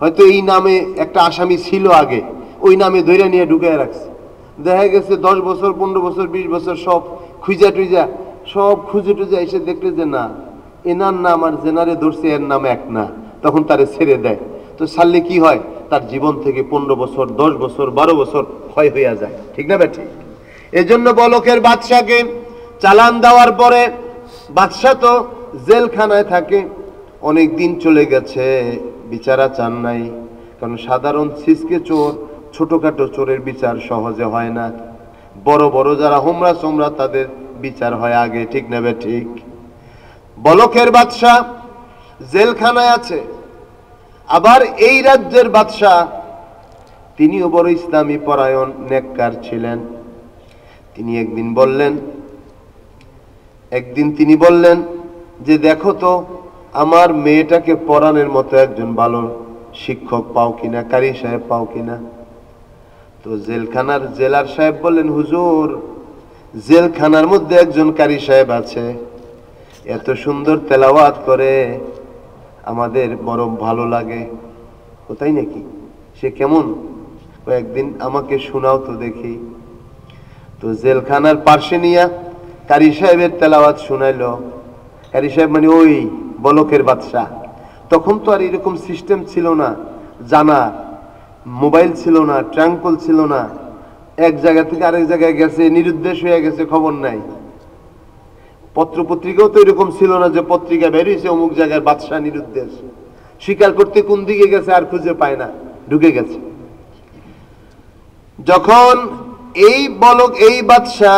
হয়তো এই নামে একটা আসামি ছিল আগে, ওই নামে ধরে নিয়ে ঢুকায় রাখছে। দেখা গেছে 10 বছর 15 বছর 20 বছর সব খুঁজা টুইজা সব খুঁজে টুজে এসে দেখলে যে না, এনার নাম আর জেনারে ধরছে এর নাম এক না, তখন তারে ছেড়ে দেয়। তো ছাড়লে কি হয়, তার জীবন থেকে 15 বছর 10 বছর 12 বছর ক্ষয় হইয়া যায়। ঠিক না বেঠিক? এজন্য বলকের বাদশাকে চালান দেওয়ার পরে বাদশা তো জেলখানায় থাকে, অনেক দিন চলে গেছে, বিচারা চান নাই। কারণ সাধারণ ছিচকে চোর, ছোটখাটো চোরের বিচার সহজে হয় না, বড় বড় যারা হোমরা সোমরা তাদের বিচার হয় আগে। ঠিক না বেঠিক? বলকের বাদশা জেলখানায় আছে। আবার এই রাজ্যের বাদশা তিনিও বড় ইসলামী পরায়ণ নেককার ছিলেন। একদিন তিনি বললেন যে দেখো তো আমার মেয়েটাকে পড়ানোর মতো একজন ভালো শিক্ষক পাও কিনা, কারি সাহেব পাও কিনা। তো জেলখানার জেলার সাহেব বললেন, হুজুর জেলখানার মধ্যে একজন কারি সাহেব আছে, এত সুন্দর তেলাওয়াত করে, আমাদের বড় ভালো লাগে। কোথায় নাকি? সে কেমন? একদিন আমাকে শোনাও তো দেখি। তো জেলখানার পাশে নিয়া কারি সাহেবের তেলাওয়াত শুনাইলো। কারি সাহেব মানে ওই বলকের বাদশা। তখন তো আর এরকম সিস্টেম ছিল না, জানা মোবাইল ছিল না, ট্রাঙ্কল ছিল না, এক জায়গা থেকে আরেক জায়গায় গেছে, নিরুদ্দেশ হয়ে গেছে, খবর নাই। পত্র পত্রিকাও তো এরকম ছিল না যে পত্রিকা বেরিয়েছে অমুক জায়গায় বাদশা নিরুদ্দেশ, স্বীকার করতে কোন দিকে গেছে আর খুঁজে পায় না, ঢুকে গেছে। যখন এই বলক এই বাদশা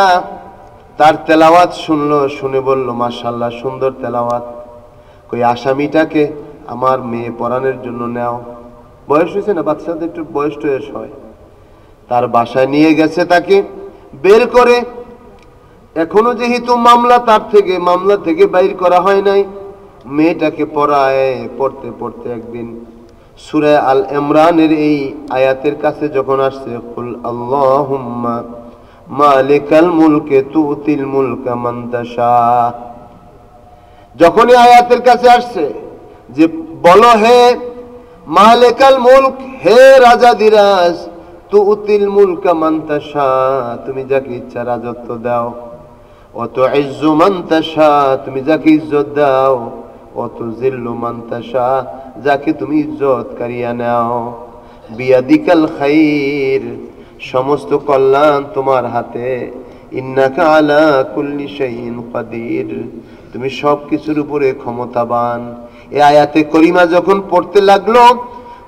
তার তেলাওয়াত শুনলো, শুনে বলল মাশাআল্লাহ সুন্দর তেলাওয়াত, কই আসামিটাকে আমার মেয়ে পড়ানোর জন্য নেও। বয়স হয়েছে না, বাচ্চাদের একটু বয়স টয়স হয়। তার বাসায় নিয়ে গেছে, তাকে বের করে, এখনো যেহেতু মামলা থেকে বাইর করা হয় নাই, মেয়েটাকে পড়ায়। পড়তে পড়তে একদিন সূরা আল ইমরানের এই আয়াতের কাছে যখন আসছে, কুল আল্লাহুম্মা মালিকাল মুলকে তুতিল মুলকা মান তাশা, যখন এই আয়াতের কাছে আসছে যে বলো হে মালিকাল মুলক, হে রাজাদিরাজ, তুতিল মুলকা মান তাশা, তুমি যাকে ইচ্ছা রাজত্ব দাও, অত ইজ্জু মান তাশা, তুমি যাকে ইজ্জত দাও, অত জিল্লু মান তাশা, যাকে তুমি ইজ্জত করিয়া নাও, বিয়াদিকাল খাইর, সমস্ত কল্যাণ তোমার হাতে, ইন্নাকা আলা কুল্লি শাইইন কাদির, তুমি সবকিছুর উপরে ক্ষমতাবান। এই আয়াতে করিমা যখন পড়তে লাগলো,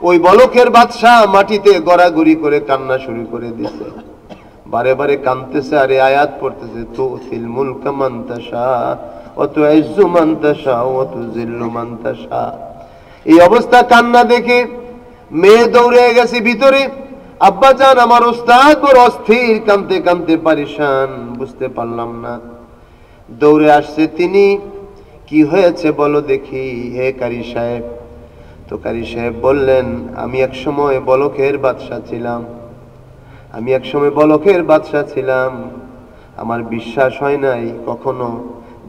ওই বলকের বাদশা মাটিতে গড়াগড়ি করে কান্না শুরু করে দিছে, বারে বারে কাঁদতেছে আর এই আয়াত পড়তেছে, তুতিল মুলকা মান তাশা ওয়া তুইজ্জু মান তাশা ওয়া তুযিল্লু মান তাশা। এই অবস্থা কান্না দেখে মেয়ে দৌড়ে গেছে ভিতরে, আব্বা জান আমার ওস্তাদ বড় অস্থির, কাঁদতে কাঁদতে পারিশান, বুঝতে পারলাম না। দৌড়ে আসছে তিনি, কি হয়েছে বলো দেখি হে কারি সাহেব। তো কারি সাহেব বললেন, আমি এক সময় বলকের বাদশা ছিলাম, আমার বিশ্বাস হয় নাই কখনো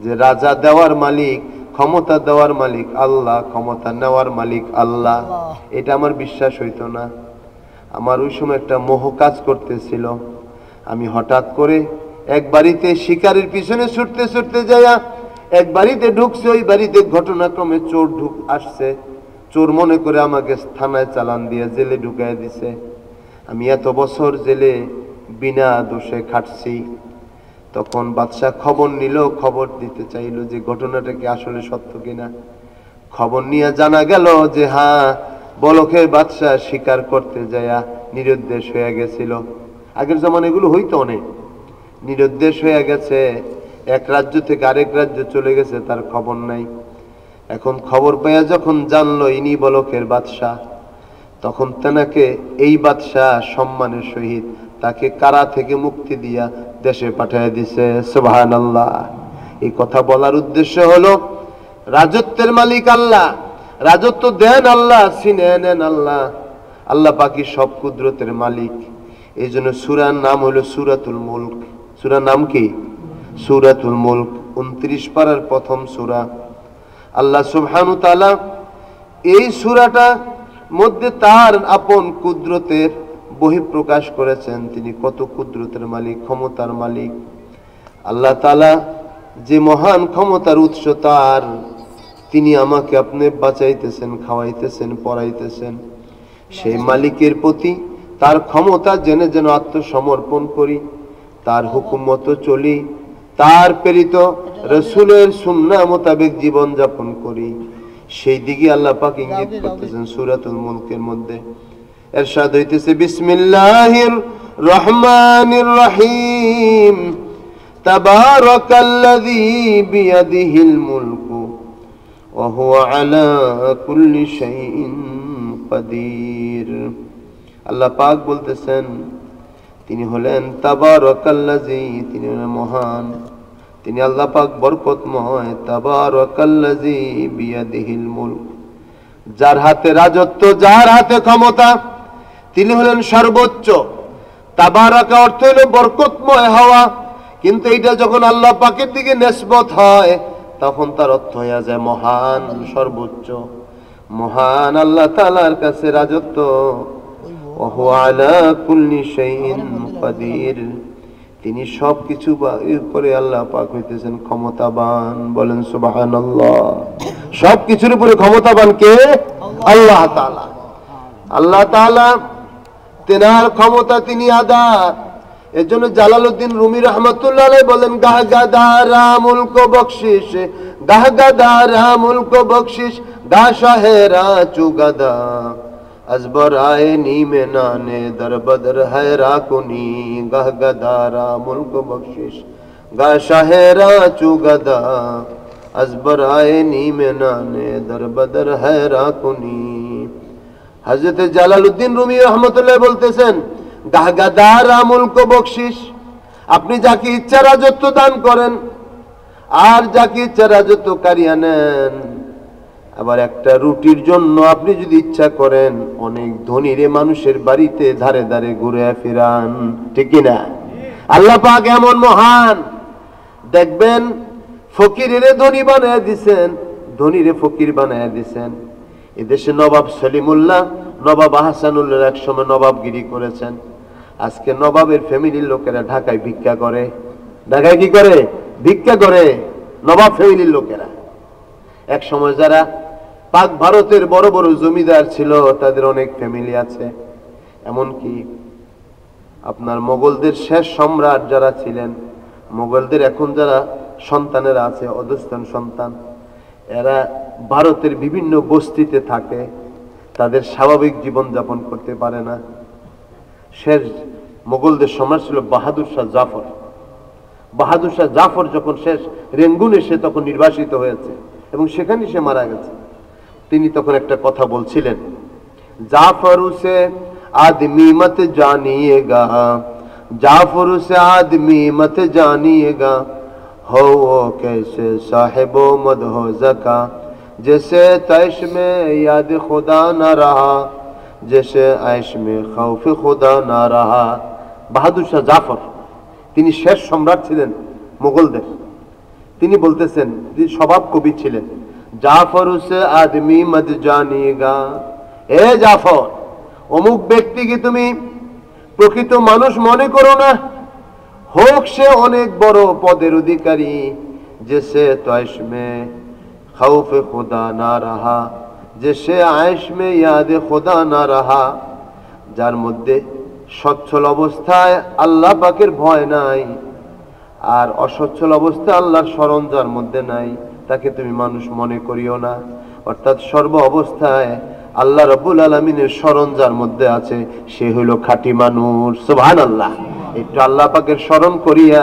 যে রাজা দেওয়ার মালিক, ক্ষমতা দেওয়ার মালিক আল্লাহ, ক্ষমতা নেওয়ার মালিক আল্লাহ, এটা আমার বিশ্বাস হইতো না। আমার ওই সময় একটা মোহ কাজ করতেছিল। আমি হঠাৎ করে এক বাড়িতে শিকারের পিছনে ছুটতে ছুটতে যাইয়া এক বাড়িতে ঢুকছে, ওই বাড়িতে ঘটনাক্রমে চোর আসছে। চোর মনে করে আমাকে থানায় চালান দিয়ে জেলে ঢুকাই দিছে। আমি এত বছর জেলে বিনা দোষে খাটছি। তখন বাদশা খবর নিল, খবর দিতে চাইল যে ঘটনাটা কি আসলে সত্য কিনা। খবর নিয়ে জানা গেল যে হ্যাঁ, বলকের বাদশা শিকার করতে যায়া নিরুদ্দেশ হয়ে গেছিল। আগের জমানে এগুলো হইতো অনেক, নিরুদ্দেশ হয়ে গেছে। এক রাজ্য থেকে আরেক রাজ্যে চলে গেছে, তার খবর নাই। এখন খবর পাইয়া যখন জানলো ইনি বলকের বাদশাহ, তখন তেনাকে এই বাদশাহ সম্মানের সহিত তাকে কারা থেকে মুক্তি দিয়া দেশে পাঠিয়ে দিছে। সুবহানাল্লাহ। এই কথা বলার উদ্দেশ্য হলো রাজত্বের মালিক আল্লাহ, রাজত্ব দেন আল্লাহ, ছিনে নেন আল্লাহ, আল্লাহ পাকি সব কুদরতের মালিক। এই জন্য সূরার নাম হলো সূরাতুল মুলক। সূরার নাম কি? সূরাতুল মুলক। 29 পারার প্রথম সূরা। আল্লাহ সুবহানাহু তাআলা এই সূরাটা মধ্যে তার আপন কুদরতের বহিঃপ্রকাশ করেছেন। তিনি কত কুদরতের মালিক, ক্ষমতার মালিক। আল্লাহ তাআলা যে মহান ক্ষমতার উৎস তার, তিনি আমাকে আপনি বাঁচাইতেছেন, খাওয়াইতেছেন, পড়াইতেছেন। সেই মালিকের প্রতি তার ক্ষমতা জেনে যেন আত্মসমর্পণ করি, তার হুকুম মতো চলি, তার প্রেরিত রাসূলের সুন্নাহ মোতাবেক জীবন যাপন করি, সেই দিকে আল্লাহ পাক ইঙ্গিত করতেছেন সূরাতুল মুলকের মধ্যে। ইরশাদ হইতেছে বিসমিল্লাহির রহমানির রহিম তাবারাকাল্লাযী বিয়াদিহিল মুলকু ওয়া হুয়া আলা কুল্লি শাইইন কাদির। আল্লাহ পাক বলতেছেন তিনি হলেন তাবারাকাল্লাযী, তিনি হলেন মহান, তিনি আল্লাহ পাক বরকতময়। তাবারাকাল্লাযী বিয়াদিহিল মুলক, যার হাতে রাজত্ব, যার হাতে ক্ষমতা, তিনি হলেন সর্বোচ্চ। তাবারাকা অর্থ হলো বরকতময় হওয়া, কিন্তু এটা যখন আল্লাহ পাকের দিকে নিসবত হয় তখন তার অর্থ হয়ে যায় মহান, সর্বোচ্চ। মহান আল্লাহ তাআলার কাছে রাজত্ব। ওয়া হুয়া আলা কুল্লি শাইইন কাদির, তিনি সবকিছু উপরে আল্লাহ পাক হইতেছেন ক্ষমতাবান। বলেন সুবহানাল্লাহ। সবকিছুর উপরে ক্ষমতাবান কে? আল্লাহ তাআলা। আল্লাহ তাআলা তেনার ক্ষমতা তিনি আদা। এজন্য জালালউদ্দিন রুমি রাহমাতুল্লাহ আলাইহি বলেন গাহগাদারা মুলক বখশিশ, গাহগাদারা মুলক বখশিশ, গা শাহেরা চুগাদা अजबराए नीमे नाने दर बदर हैरा कुनी, गहगदारा मुल्क बख्शिश गा शाहेरा चुगदा अजबराए नीमे नाने दर बदर हैरा कुनी। हजरत জালালউদ্দিন রুমি রহমতুল্লাহ বলতেছেন গাহগাদারা মুলক বখশিশ, আপনি যাকে ইচ্ছা রাজত্ব দান করেন আর যাকে ইচ্ছা রাজত্ব কারিয়া নেন। আবার একটা রুটির জন্য আপনি যদি ইচ্ছা করেন অনেক ধনীরে মানুষের বাড়িতে ধারে ধারে ঘুরে ফিরান, ঠিক কি না? আল্লাহ পাক এমন মহান। দেখবেন ফকিরের ধনী বানায় দিছেন, ধনীরে ফকির বানায় দিছেন। এদেশে নবাব সলিমুল্লাহ, নবাব আহসানুল্লাহ এক সময় নবাবগিরি করেছেন। আজকে নবাবের ফ্যামিলির লোকেরা ঢাকায় ভিক্ষা করে। ঢাকায় কি করে? ভিক্ষা করে নবাব ফ্যামিলির লোকেরা। এক সময় যারা পাক ভারতের বড় বড় জমিদার ছিল তাদের অনেক ফ্যামিলি আছে। এমনকি আপনার মোগলদের শেষ সম্রাট যারা ছিলেন, মোগলদের এখন যারা সন্তানেরা আছে, অধস্থান সন্তান, এরা ভারতের বিভিন্ন বস্তিতে থাকে, তাদের স্বাভাবিক জীবন যাপন করতে পারে না। শেষ মোগলদের সম্রাট ছিল বাহাদুর শাহ জাফর। বাহাদুর শাহ জাফর যখন শেষ রেঙ্গুনে সে তখন নির্বাসিত হয়েছে এবং সেখানে সে মারা গেছে। তিনি তখন একটা কথা বলছিলেন, জাফর উসে আদমি মত জানিয়েগা, জাফর উসে আদমি মত জানিয়েগা, हो वो कैसे साहिबो मद हो जका, जैसे तैश में याद खुदा न रहा, जैसे ऐश में खौफ खुदा न रहा। বাহাদুর শাহ জাফর তিনি শেষ সম্রাট ছিলেন মুঘলদের। তিনি বলতেছেন, তিনি স্বভাব কবি ছিলেন, জাফর উসে আদমি মত জানিয়েগা, এ জাফর অমুক ব্যক্তিকে তুমি প্রকৃত মানুষ মনে করো না, হোক সে অনেক বড় পদের অধিকারী, জেসে তয়শ মে খৌফে খুদা না রাহা, জেসে আয়েশ মে ইয়াদে খুদা না রাহা, যার মধ্যে সচ্ছল অবস্থায় আল্লাহ পাকের ভয় নাই আর অসচ্ছল অবস্থায় আল্লাহর স্মরণ যার মধ্যে নাই, তাকে তুমি মানুষ মনে করিও না। অর্থাৎ সর্ব অবস্থায় আল্লাহ রাব্বুল আলামিনের স্মরণ যার মধ্যে আছে সে হইল খাঁটি মানুষ। সুবহানাল্লাহ। একটু আল্লাহ পাকের স্মরণ করিয়া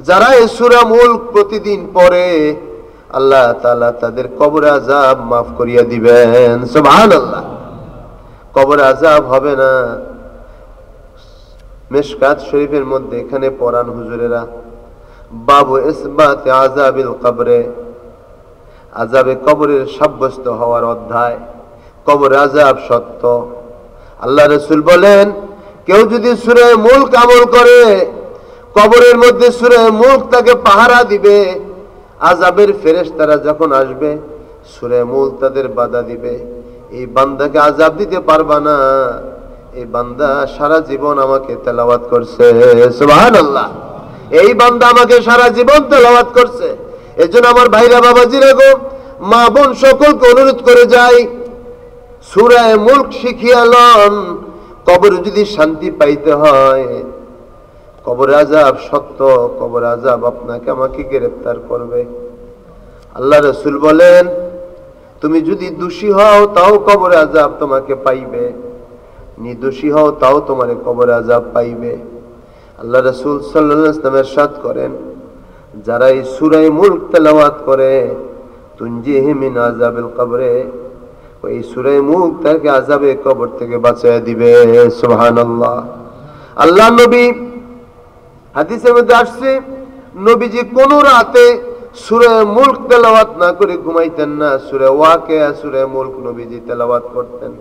যারা এই সূরা মুলক প্রতিদিন পড়ে আল্লাহ তাআলা তাদের কবর আযাব মাফ করিয়ে দিবেন। সুবহানাল্লাহ। কবর আযাব হবে না। মিশকাত শরীফের মধ্যে এখানে পড়ান হুজুরেরা, বাবু ইসবাতে আযাবিল কবরে, আযাবে কবরের সাব্যস্ত হওয়ার অধ্যায়। কবর আযাব সত্য। আল্লাহ রাসূল বলেন, কেউ যদি সূরা মুলক আমল করে, কবরের মধ্যে সূরা মুলক তাকে পাহারা দিবে। আযাবের ফেরেশতারা যখন আসবে সূরা মুলক তাদের বাধা দিবে, এই বান্দাকে আযাব দিতে পারবা না, এই বান্দা সারা জীবন আমাকে তেলাওয়াত করছে। সুবহানাল্লাহ। এই বান্দা আমাকে সারা জীবন তেলাওয়াত করছে। এজন্য আমার ভাইরা বাবাজিরা গো, মা বোন সকলকে অনুরোধ করে যাই, সূরা মুলক শিখিয়া লন। কবর যদি শান্তি পাইতে হয়, কবর আযাব সত্য, কবর আযাব আপনাকে আমাকে গ্রেফতার করবে। আল্লাহ রাসূল বলেন, তুমি যদি দোষী হও তাও কবর আযাব তোমাকে পাইবে, নির্দোষী হও তাও তোমার কবর আযাব পাইবে। আল্লাহ রাসূল সাল্লাল্লাহু আলাইহি ওয়াসাল্লাম ইরশাদ করেন, যারা এই সূরা মুলক তেলাওয়াত করে তুনজিহি মিন আযাবিল কবরে, ওই সূরা মুলক তাকে আযাবে কবর থেকে বাঁচিয়ে দিবে। সুবহানাল্লাহ। আল্লাহ নবী হাদিসের মধ্যে আসছে, নবীজি কোন রাতে সূরা মুলক তেলাওয়াত না করে ঘুমাইতেন না। সূরা ওয়াকিয়া, সূরা মুলক নবীজি তেলাওয়াত করতেন।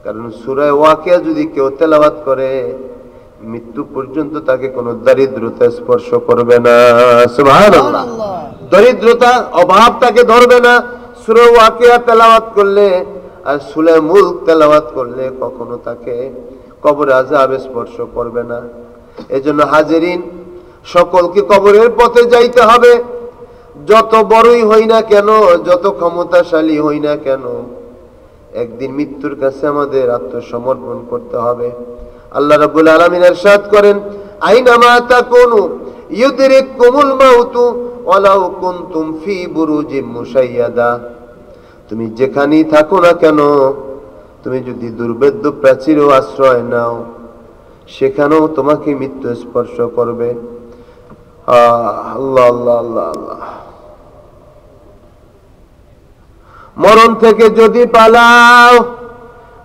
কারণ সূরা ওয়াকিয়া যদি কেউ তেলাওয়াত করে, মৃত্যু পর্যন্ত তাকে কোনো দারিদ্রতা স্পর্শ করবে না। সুবহানাল্লাহ। দরিদ্রতা, অভাব তাকে ধরবে না সূরা ওয়াকিয়া তেলাওয়াত করলে। আর সূরা মুলক তেলাওয়াত করলে কখনো তাকে কবর আযাব স্পর্শ করবে না। এজন্য হাজিরিন, সকলকে কবরের পথে যাইতে হবে। যত বড়ই হই না কেন, যত ক্ষমতাশালী হই না কেন, একদিন মৃত্যুর কাছে আমাদের আত্মসমর্পণ করতে হবে। আল্লাহ রাব্বুল আলামিন ইরশাদ করেন, আইনামা তাকুনু ইউদরিকুমুল মাউতু ওয়ালাউ কুনতুম ফি বুরুজিম মুশাইয়াদা। তুমি যেখানেই থাকো না কেন, তুমি যদি দুর্ভেদ্য প্রাচীরেও আশ্রয় নাও, সেখানেও তোমাকে মৃত্যু স্পর্শ করবে। আল্লাহ আল্লাহ আল্লাহ আল্লাহ। মরণ থেকে যদি পালাও,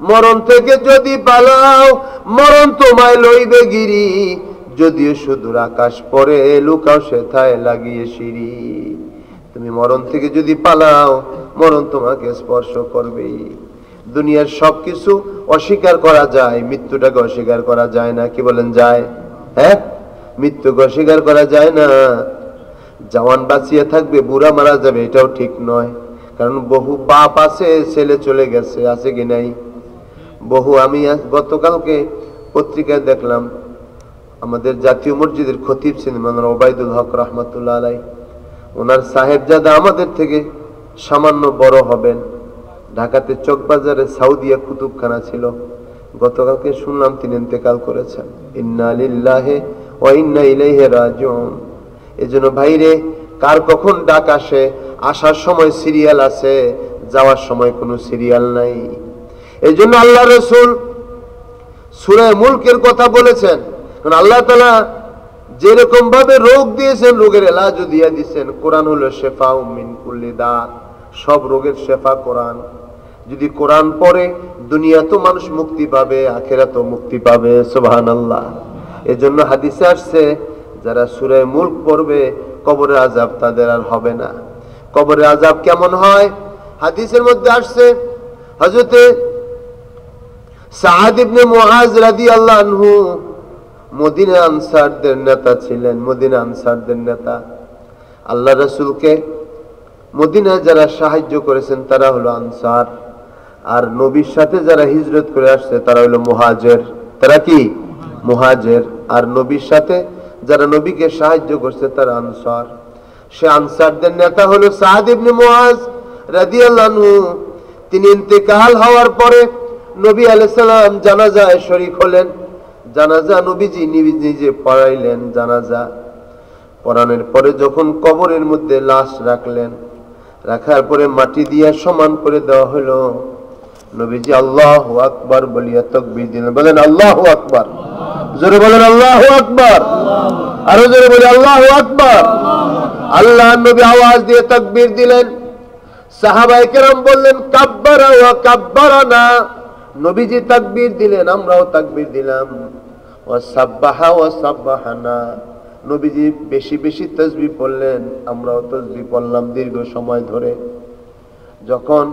মরণ থেকে যদি পালাও, মরণ তোমায় লইবে গিরি। যদিও সুদূর আকাশ পরে লুকাও সেথায় লাগিয়ে সিঁড়ি। তুমি মরণ থেকে যদি পালাও, মরণ তোমাকে স্পর্শ করবে। দুনিয়ার সবকিছু অস্বীকার করা যায়, মৃত্যুটাকে অস্বীকার করা যায় না। কি বলেন, যায়? হ্যাঁ, মৃত্যুকে অস্বীকার করা যায় না। জওয়ান বাঁচিয়ে থাকবে, বুড়া মারা যাবে, এটাও ঠিক নয়। কারণ বহু বাপ আছে, ছেলে চলে গেছে, আছে কি নাই? বহু, আমি গতকালকে পত্রিকায় দেখলাম, আমাদের জাতীয় মসজিদের খতিব ছিলেন ওবায়দুল হক রহমাতুল্লাহ আলাই, ওনার সাহেবজাদা আমাদের থেকে সামান্য বড় হবেন। ঢাকাতে চকবাজারে সাউদিয়া কুতুবখানা ছিল, গতকালকে শুনলাম তিনি ইন্তেকাল করেছেন। ইন্না লিল্লাহি ওয়া ইন্না ইলাইহি রাজিউন। এজন্য ভাইরে, কার কখন ডাক আসে, আসার সময় সিরিয়াল আছে, যাওয়ার সময় কোনো সিরিয়াল নাই। এজন্য আল্লাহ রাসূল সূরা মুলকের কথা বলেছেন। কারণ আল্লাহ তাআলা যেরকম ভাবে রোগ দিয়েছেন, রোগের এলাজও দিয়ে দিয়েছেন। কোরআন হলো শিফাউ মিন কুল্লি দা, সব রোগের শিফা কোরআন। যদি কোরআন পড়ে, দুনিয়া তো মানুষ মুক্তি পাবে, আখিরাতেও মুক্তি পাবে। সুবহানাল্লাহ। এজন্য হাদিসে আসছে, যারা সূরা মুলক পড়বে কবরের আযাব তাদের আর হবে না। কবরের আযাব কেমন হয়? হাদিসের মধ্যে আসছে, হযরতে সাআদ ইবনে মুআজ রাদিয়াল্লাহু আনহু মদিনা আনসারদের নেতা ছিলেন, মদিনা আনসারদের নেতা। আল্লাহ রাসূলকে মদিনায় যারা সাহায্য করেছেন তারা হলো আনসার, আর নবীর সাথে যারা হিজরত করে আসছে তারা হলো মুহাজির। তারা কি? মুহাজির। আর নবীর সাথে যারা নবীকে সাহায্য করছে তারা আনসার। সে আনসারদের নেতা হলো সাআদ ইবনে মুআজ রাদিয়াল্লাহু আনহু। তিনি ইন্তেকাল হওয়ার পরে নবী আলাইহিস সালাম জানাজায় শরীক হলেন। জানাজা নবীজি নিজে পড়াইলেন। জানাজা পড়ানোর পরে যখন কবরের মধ্যে লাশ রাখলেন, রাখার পরে মাটি দিয়ে সমান করে দেওয়া হলো, নবীজি আল্লাহু আকবার বলিয়া তাকবীর দিলেন। বলেন আল্লাহু আকবার, জোরে বলেন আল্লাহু আকবার। আরো জোরে বলি আল্লাহু আকবার। আল্লাহ নবী আওয়াজ দিয়ে তাকবীর দিলেন, সাহাবায়ে কেরাম বললেন কাব্বারা ওয়া কাব্বারানা, নবীজি তাকবীর দিলেন আমরাও তাকবীর দিলাম, ওয়া সাব্বাহা ওয়া সাব্বাহানা, নবীজি বেশি বেশি তাসবিহ পড়লেন আমরাও তাসবিহ পড়লাম দীর্ঘ সময় ধরে। যখন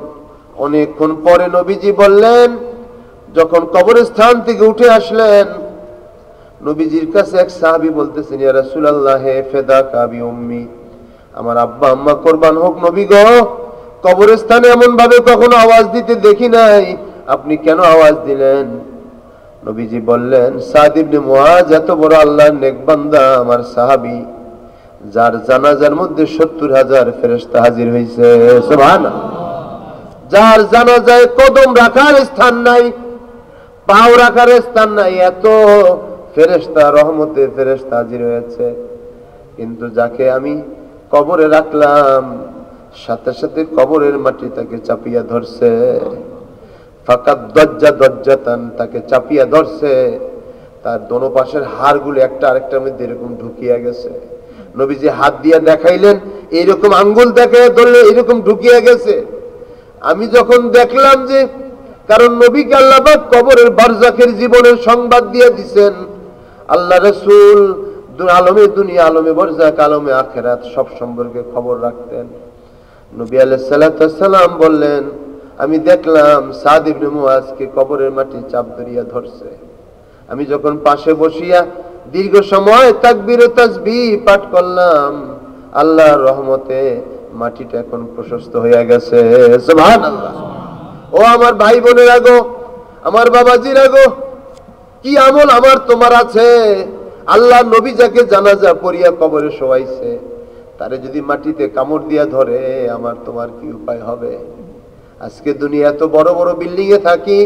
অনেকক্ষণ পরে নবীজি বললেন, যখন কবরস্থান থেকে উঠে আসলেন, নবীজির কাছে এক সাহাবী বলতেছেন ইয়া রাসূলুল্লাহ ফিদাকা বি উম্মি, আমার আব্বা আম্মা কুরবান হোক নবী গো, কবরস্থানে এমন ভাবে কখনো আওয়াজ দিতে দেখি নাই, আপনি কেন আওয়াজ দিলেন? নবীজি বললেন সাদ ইবনে মুআজ এত বড় আল্লাহর নেক বান্দা, আমার সাহাবী, যার জানাজার মধ্যে ৭০,০০০ ফেরেশতা হাজির হয়েছে, সুবহানাল্লাহ, যার জানাজায় কদম রাখার স্থান নাই, পাও রাখার স্থান নাই, এত ফেরেশতা রহমতে ফেরেশতা হাজির হয়েছে, কিন্তু যাকে আমি কবরে রাখলাম সাথে সাথে কবরের মাটি তাকে চাপিয়া ধরছে, ফাকাত দজ্জা দজ্জাতান, তাকে চাপিয়া ধরছে, তার দোনো পাশের হাড়গুলো একটা আরেকটার মধ্যে এরকম ঢুকিয়া গেছে। নবীজি হাত দিয়ে দেখাইলেন, এইরকম আঙ্গুল দেখায় ধরলে এরকম ঢুকিয়া গেছে। আমি যখন দেখলাম যে, কারণ নবীকে আল্লাহ পাক কবরের বারজাখের জীবনের সংবাদ দিয়ে দিবেন, আল্লাহ রাসূল আলমে দুনিয়া, আলমে বারজাখ, আলমে আখিরাত সব সম্পর্কে খবর রাখতেন। নবী আলাইহিস সালাতু ওয়াস সালাম বললেন, আমি দেখলাম সাদ ইবনে মুআজকে কবরের মাটি চাপ ধরিয়া ধরছে। আমি যখন পাশে বসিয়া দীর্ঘ সময় তাকবীর ও তাসবিহ পাঠ করলাম, আল্লাহর রহমতে মাটিটা এখন প্রশস্ত হয়ে গেছে, সুবহানাল্লাহ। ও আমার ভাই বোনেরা গো, আমার বাবাজিরা গো, কি আমল আমার তোমার আছে? আল্লাহ নবী যাকে জানাজা পড়িয়া কবরে শোয়াইছে, তারে যদি মাটিতে কামড় দিয়া ধরে, আমার তোমার কি উপায় হবে? আজকে দুনিয়া এত বড় বড় বিল্ডিং এ থাকি,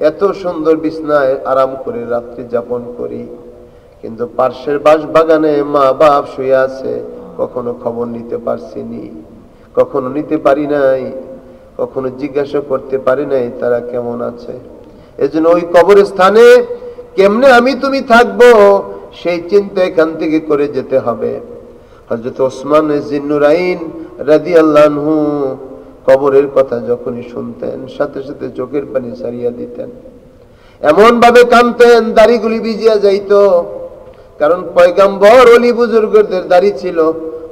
এত সুন্দর বিছনায় আরাম করে রাত্রি যাপন করি, কিন্তু পার্শ্বের বাগানে মা বাপ শুয়ে আছে, কখনো খবর নিতে পারছিনি, কখনো নিতে পারি নাই, কখনো জিজ্ঞাসা করতে পারি নাই তারা কেমন আছে। এজন্য ওই কবরস্থানে কেমনে আমি তুমি থাকবো, সেই চিন্তা এখান থেকে করে যেতে হবে। হযরত ওসমান জিন্নুরাইন রাদিয়াল্লাহু আনহু কবরের কথা যখনই শুনতেন সাথে সাথে চোখের পানি ছাড়িয়া দিতেন, এমন ভাবে কাঁদতেন দাড়িগুলি ভিজিয়া যাইত, কারণ পয়গম্বর ওলি বুজুর্গদের দাড়ি ছিল।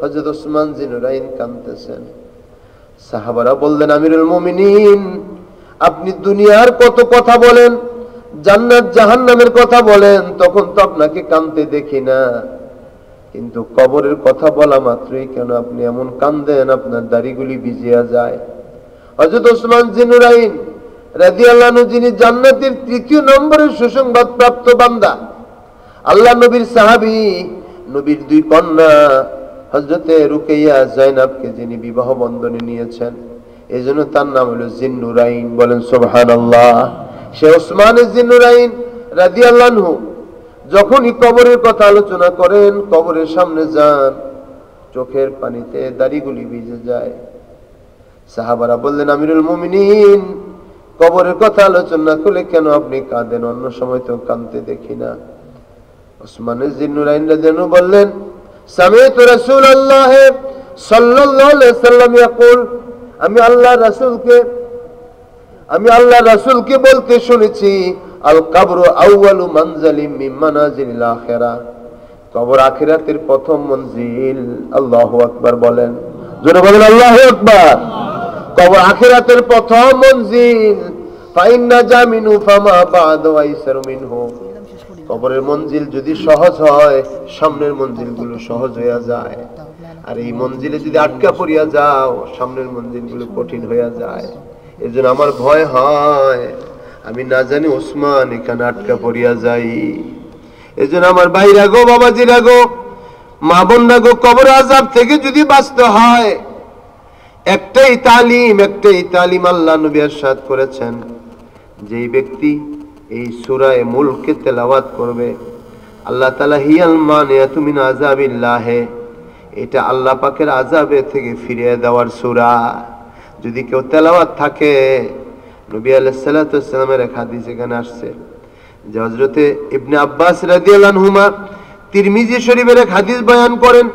হযরত ওসমান জিন্নুরাইন কাঁদতেছেন। সাহাবারা বললেন আমিরুল মুমিনিন, আপনি দুনিয়ার কত কথা বলেন, জান্নাত জাহান্নামের কথা বলেন, তখন তো আপনাকে কাঁদতে দেখি না, কিন্তু কবরের কথা বলা মাত্রই কেন আপনি এমন কাঁদেন, আপনার দাড়িগুলি ভিজিয়া যায়। হযরত ওসমান জিন্নুরাইন রাদিয়াল্লাহু আনহু, যিনি জান্নাতের ৩য় নম্বরের সুসংবাদ প্রাপ্ত বান্দা, আল্লাহ নবীর সাহাবী, নবীর 2 কন্যা হযরতে রুকাইয়া যায়েনাবকে যিনি বিবাহ বন্ধনে নিয়েছেন, এজন্য তার নাম হলো জিন্নুরাইন, বলেন সুবহানাল্লাহ। সে ওসমান জিন্নুরাইন রাদিয়াল্লাহু আনহু যখনই কবরের কথা আলোচনা করেন, কবরের সামনে যান, চোখের পানিতে দাড়িগুলি ভিজে যায়। সাহাবারা বললেন আমিরুল মুমিনিন, কবরের কথা আলোচনা করলে কেন আপনি কাঁদেন, অন্য সময় তো কাঁদতে দেখি না। ওসমান জিন্নুরাইন রাদিয়াল্লাহু আনহু বললেন সামি'তু রাসূলুল্লাহ সাল্লাল্লাহু আলাইহি ওয়াসাল্লাম ইয়াকুল, আমি আল্লাহ রাসূলকে বলতে শুনেছি, আল কবরু আউয়ালু মানজিলিম মিন মানাজিলিল আখিরাহ, কবর আখিরাতের প্রথম মঞ্জিল। আল্লাহু আকবার বলেন, জোরে বলেন আল্লাহু আকবার। কবর আখিরাতের প্রথম মঞ্জিল। ফাইন্না জামিনু ফামা বাদু আইসারু মিনহু, কবরের মঞ্জিল যদি সহজ হয়, সামনের মঞ্জিলগুলো সহজ হয়ে যায়, আর এই মঞ্জিলে যদি আটকা পড়িয়া যাও, সামনের মঞ্জিলগুলো কঠিন হয়ে যায়। এজন্য আমার ভয় হয়, আমি না জানি ওসমান এখানে আটকা পড়িয়া যাই। এজন্য আমার ভাইরা গো, বাবাজিরা গো, মা বোনরা গো, কবর আযাব থেকে যদি বাঁচতে হয়, একটাই তালিম আল্লাহ নবী ইরশাদ করেছেন, যেই ব্যক্তি এই সূরা মুলকে তেলাওয়াত করবে, আল্লাহ তাআলা হিয়াল মানিয়াতু মিন আযাবিল্লাহ, এটা আল্লাহ পাকের আযাবে থেকে ফিরিয়ে দেওয়ার সূরা। যদি কেউ তেলাওয়াত থাকে, নবী আলাইহিস সালাতু ওয়াস সালামের এক হাদিস এখানে আসছে যে হযরতে ইবনে আব্বাস রাদিয়াল্লাহু আনহুমা তিরমিজি শরীফের এক হাদিস বয়ান করেন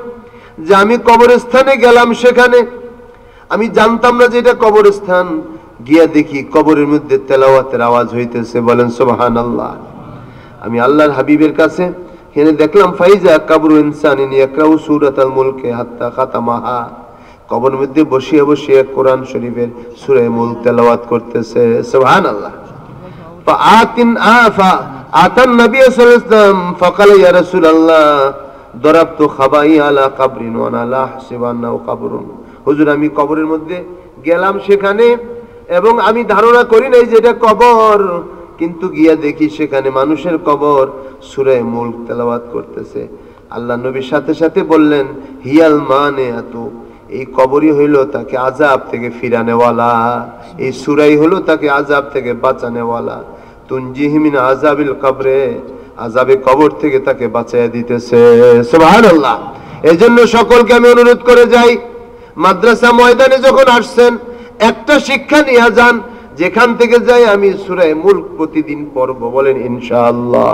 যে আমি কবরস্থানে গেলাম, সেখানে আমি জানতাম না যে এটা কবরস্থান, গিয়া দেখি কবরের মধ্যে তেলাওয়াতের আওয়াজ হইতেছে। বলেন সুবহানাল্লাহ। আমি আল্লাহর হাবিবের কাছে এখানে দেখলাম ফাইজা কাবরু ইনসানিন ইয়াকরাউ সূরাতাল মুলকে হাত্তা খাতামাহা, কবরের মধ্যে বসিয়ে বসিয়ে কোরআন শরীফের সূরা মুলক তেলাওয়াত করতেছে। সুবহানাল্লাহ। ফাআতিন আফা আতান নবী সাল্লাল্লাহু আলাইহি ওয়াসাল্লাম ফাকাল ইয়া রাসূলুল্লাহ দরাবতু খাবাই আলা কাবরিন ওয়া আনা লা হাসিবান্নাহু কাবরুন। হুজুর, আমি কবরের মধ্যে গেলাম সেখানে, এবং আমি ধারণা করি নাই যে এটা কবর, কিন্তু গিয়া দেখি সেখানে মানুষের কবর সূরা মুলক তেলাওয়াত করতেছে। আল্লাহ নবীর সাথে সাথে বললেন হিয়াল মানিয়াতু, এই কবরই হইল তাকে আযাব থেকে ফিরানেওয়ালা, এই সূরাই হলো তাকে আযাব থেকে বাঁচানেওয়ালা। তুনজিহি মিন আযাবিল কবরে, আযাবে কবর থেকে তাকে বাঁচাইয়া দিতেছে। সুবহানাল্লাহ। এজন্য সকলকে আমি অনুরোধ করে যাই, মাদ্রাসা ময়দানে যখন আসছেন একটা শিক্ষা নিয়ে যান, যেখান থেকে যাই আমি সূরা মুলক প্রতিদিন পড়ব। বলেন ইনশাআল্লাহ।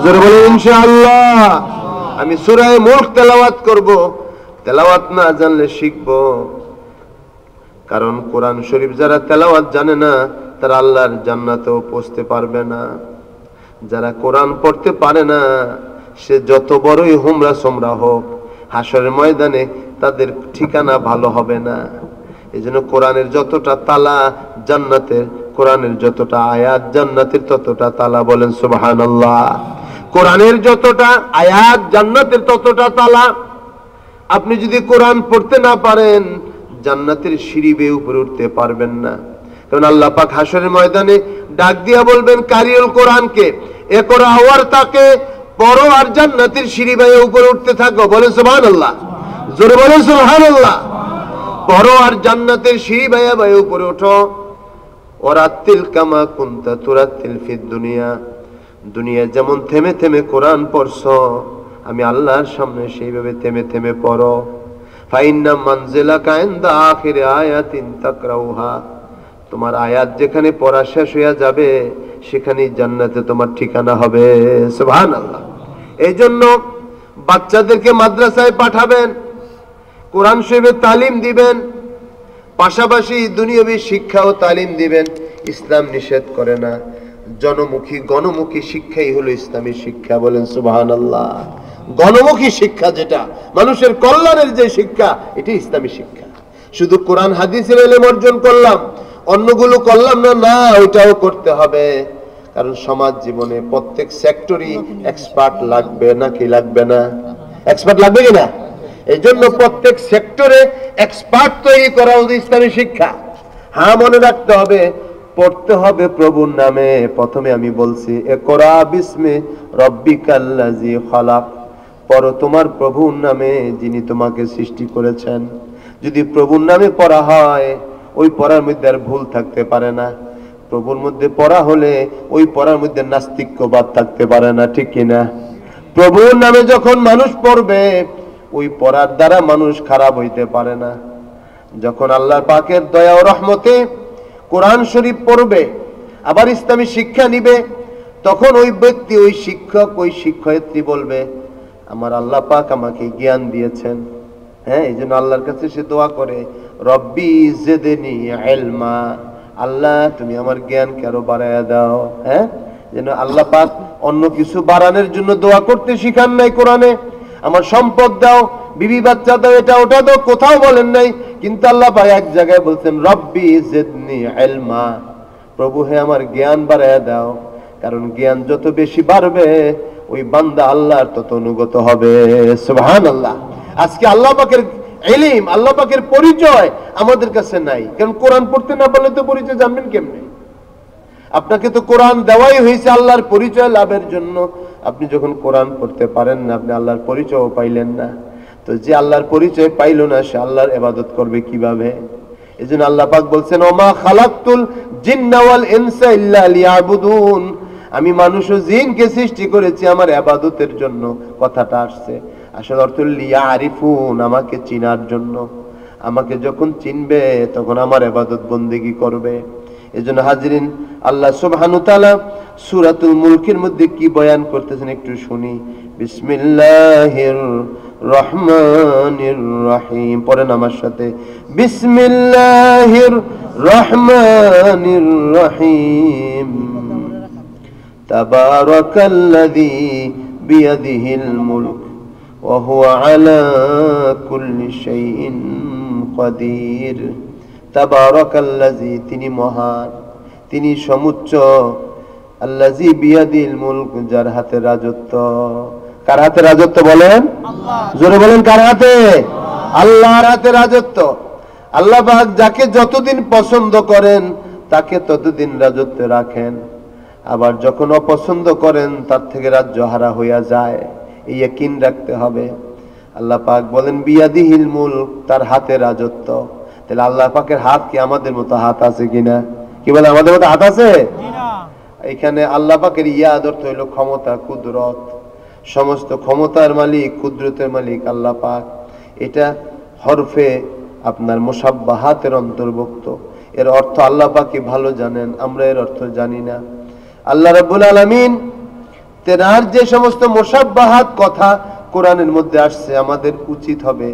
জোরে বলেন ইনশাআল্লাহ। আমি সূরা মুলক তেলাওয়াত করব, তেলাওয়াত না জানলে শিখব। কারণ কোরআন শরীফ যারা তেলাওয়াত জানে না তারা আল্লাহর জান্নাতেও পৌঁছতে পারবে না। যারা কোরআন পড়তে পারে না সে যত বড়ই হুমরা সোমরা হোক, হাসরের ময়দানে তাদের ঠিকানা ভালো হবে না। এজন্য কোরআনের যতটা তালা জান্নাতের, কোরআনের যতটা আয়াত জান্নাতের ততটা তালা। বলেন সুবহানাল্লাহ। কোরআনের যতটা আয়াত জান্নাতের ততটা তালা। আপনি যদি কোরআন পড়তে না পারেন জান্নাতের সিঁড়ি বেয়ে উপরে উঠতে পারবেন না। কারণ আল্লাহ পাক হাসরের ময়দানে ডাক দিয়া বলবেন কারিউল কোরআনকে, একরা আওয়ার তাকে পড়ো আর জান্নাতের সিঁড়ি বেয়ে উপরে উঠতে থাকো। বলেন সুবহানাল্লাহ। জোরে বলেন সুবহানাল্লাহ। পড়ো আর জান্নাতের সিঁড়ি বেয়ে বেয়ে উপরে ওঠো। ওয়ারাতিল কামা কুনতা তুরাতিল ফিদ দুনিয়া, দুনিয়া যেমন থেমে থেমে কোরআন পড়ছো, আমি আল্লাহর সামনে সেইভাবে থেমে থেমে পড়ো। ফাইন্না মানজিলাকা ইনদা আখির আয়াতিন তাকরাউহা, তোমার আয়াত যেখানে পড়া শেষ হয়ে যাবে সেখানেই জান্নাতে তোমার ঠিকানা হবে। সুবহানাল্লাহ। এই জন্য বাচ্চাদেরকে মাদ্রাসায় পাঠাবেন, কোরআন শরীফের তালিম দিবেন, পাশাপাশি দুনিয়াবী শিক্ষা ও তালিম দিবেন। ইসলাম নিষেধ করে না, জনমুখী গণমুখী শিক্ষাই হলো ইসলামী শিক্ষা। বলেন সুবহানাল্লাহ। গণমুখী শিক্ষা যেটা মানুষের কল্যাণের যে শিক্ষা, এটি ইসলামী শিক্ষা। শুধু কোরআন হাদিসের ইলম অর্জন করলাম, অন্যগুলো করলাম না, না, ওইটাও করতে হবে। কারণ সমাজ জীবনে প্রত্যেক সেক্টরই এক্সপার্ট লাগবে, নাকি লাগবে না? এক্সপার্ট লাগবে কিনা? এই জন্য প্রত্যেক সেক্টরে এক্সপার্ট তৈরি করা হচ্ছে ইসলামী শিক্ষা। হ্যাঁ, মনে রাখতে হবে, পড়তে হবে প্রভুর নামে। প্রথমে আমি বলছি ইকরা বিসমি রাব্বিকাল্লাযী খালাক, পড়ো তোমার প্রভুর নামে যিনি তোমাকে সৃষ্টি করেছেন। যদি প্রভুর নামে পড়া হয় ওই পড়ার মধ্যে আর ভুল থাকতে পারে না। প্রভুর মধ্যে পড়া হলে ওই পড়ার মধ্যে নাস্তিক্যবাদ থাকতে পারে না, ঠিক কিনা? প্রভুর নামে যখন মানুষ পড়বে ওই পড়ার দ্বারা মানুষ খারাপ হইতে পারে না। যখন আল্লাহর পাকের দয়া ও রহমতে কোরআন শরীফ পড়বে, আবার ইসলামী শিক্ষা নিবে, তখন ওই ব্যক্তি, ওই শিক্ষক, ওই শিক্ষয়িত্রী বলবে আমার আল্লাহ পাক আমাকে জ্ঞান দিয়েছেন। হ্যাঁ, এই জন্য আল্লাহর কাছে সে দোয়া করে রব্বি জিদনি ইলমা, আল্লাহ তুমি আমার জ্ঞানকে আরো বাড়ায়া দাও। হ্যাঁ, যেন আল্লাহ পাক অন্য কিছু বাড়ানোর জন্য দোয়া করতে শিখান নাই কোরআনে। আমার সম্পদ দাও, বিবি বাচ্চা দাও, এটা ওটা দাও, কোথাও বলেন নাই। কিন্তু আল্লাহ পাক এক জায়গায় বলছেন রব্বি জিদনি ইলমা, প্রভু হে আমার জ্ঞান বাড়ায়া দাও। কারণ জ্ঞান যত বেশি বাড়বে ওই বান্দা আল্লাহর তত অনুগত হবে। সুবহানাল্লাহ। আজকে আল্লাহ পাকের ইলম, আল্লাহ পাকের পরিচয় আমাদের কাছে নাই। কারণ কোরআন পড়তে না পারলে তো পরিচয় জানবেন কেমনে? আপনাকে তো কোরআন দেওয়াই হয়েছে আল্লাহর পরিচয় লাভের জন্য। আপনি যখন কোরআন পড়তে পারেন না, আপনি আল্লাহর পরিচয়ও পাইলেন না। তো যে আল্লাহর পরিচয় পাইল না সে আল্লাহর ইবাদত করবে কিভাবে? এজন্য আল্লাহ পাক বলছেন ওমা খালাকতুল জিন্না ওয়াল ইনসা ইল্লা লিয়াবুদুন, আমি মানুষ ও জিনকে সৃষ্টি করেছি আমার ইবাদতের জন্য। কথাটা আসছে আসল অর্থ লিয়ারিফুন, আমাকে চিনার জন্য। আমাকে যখন চিনবে তখন আমার ইবাদত বন্দেগী করবে। এজন্য হাজরিন, আল্লাহ সুবহানাহু ওয়া তাআলা সূরাতুল মুলকের মধ্যে কি বয়ান করতেছেন একটু শুনি। বিসমিল্লাহির রহমানির রহিম, পড়েন আমার সাথে, বিসমিল্লাহির রহমানির রহিম। তাবারাকাল্লাযী বিয়াদিহিল মুলক ওয়া হুয়া আলা কুল্লি শাইইন কাদির। তাবারাকাল্লাযী, তিনি মহান, তিনি সমুচ্চ, আল্লাযী বিয়াদিল মুলক, যার হাতে রাজত্ব। কার হাতে রাজত্ব বলেন? আল্লাহ। জোরে বলেন, কার হাতে? আল্লাহর হাতে রাজত্ব। আল্লাহ পাক যাকে যতদিন পছন্দ করেন তাকে ততদিন রাজত্বে রাখেন, আবার যখন অপছন্দ করেন তার থেকে রাজ্য হারা হইয়া যায়। এই ইয়াকিন রাখতে হবে। আল্লাহ পাক বলেন বিয়াদিহিল মুলক, তার হাতে রাজত্ব। তাহলে আল্লাহ পাকের হাত কি আমাদের মতো হাত আছে কিনা? কি বলে, আমাদের মতো হাত আছে? এখানে আল্লাহ পাকের ইয়াদ অর্থ হইল ক্ষমতা, কুদরত। সমস্ত ক্ষমতার মালিক, কুদরতের মালিক আল্লাহ পাক। এটা হরফে আপনার মুসাব্বাহাতের অন্তর্ভুক্ত। এর অর্থ আল্লাহ পাকই ভালো জানেন, আমরা এর অর্থ জানি না। আল্লাহ রাব্বুল আলামিন তেনার যে সমস্ত মুসাব্বাহাত কথা কোরআনের মধ্যে আসছে, আমাদের উচিত হবে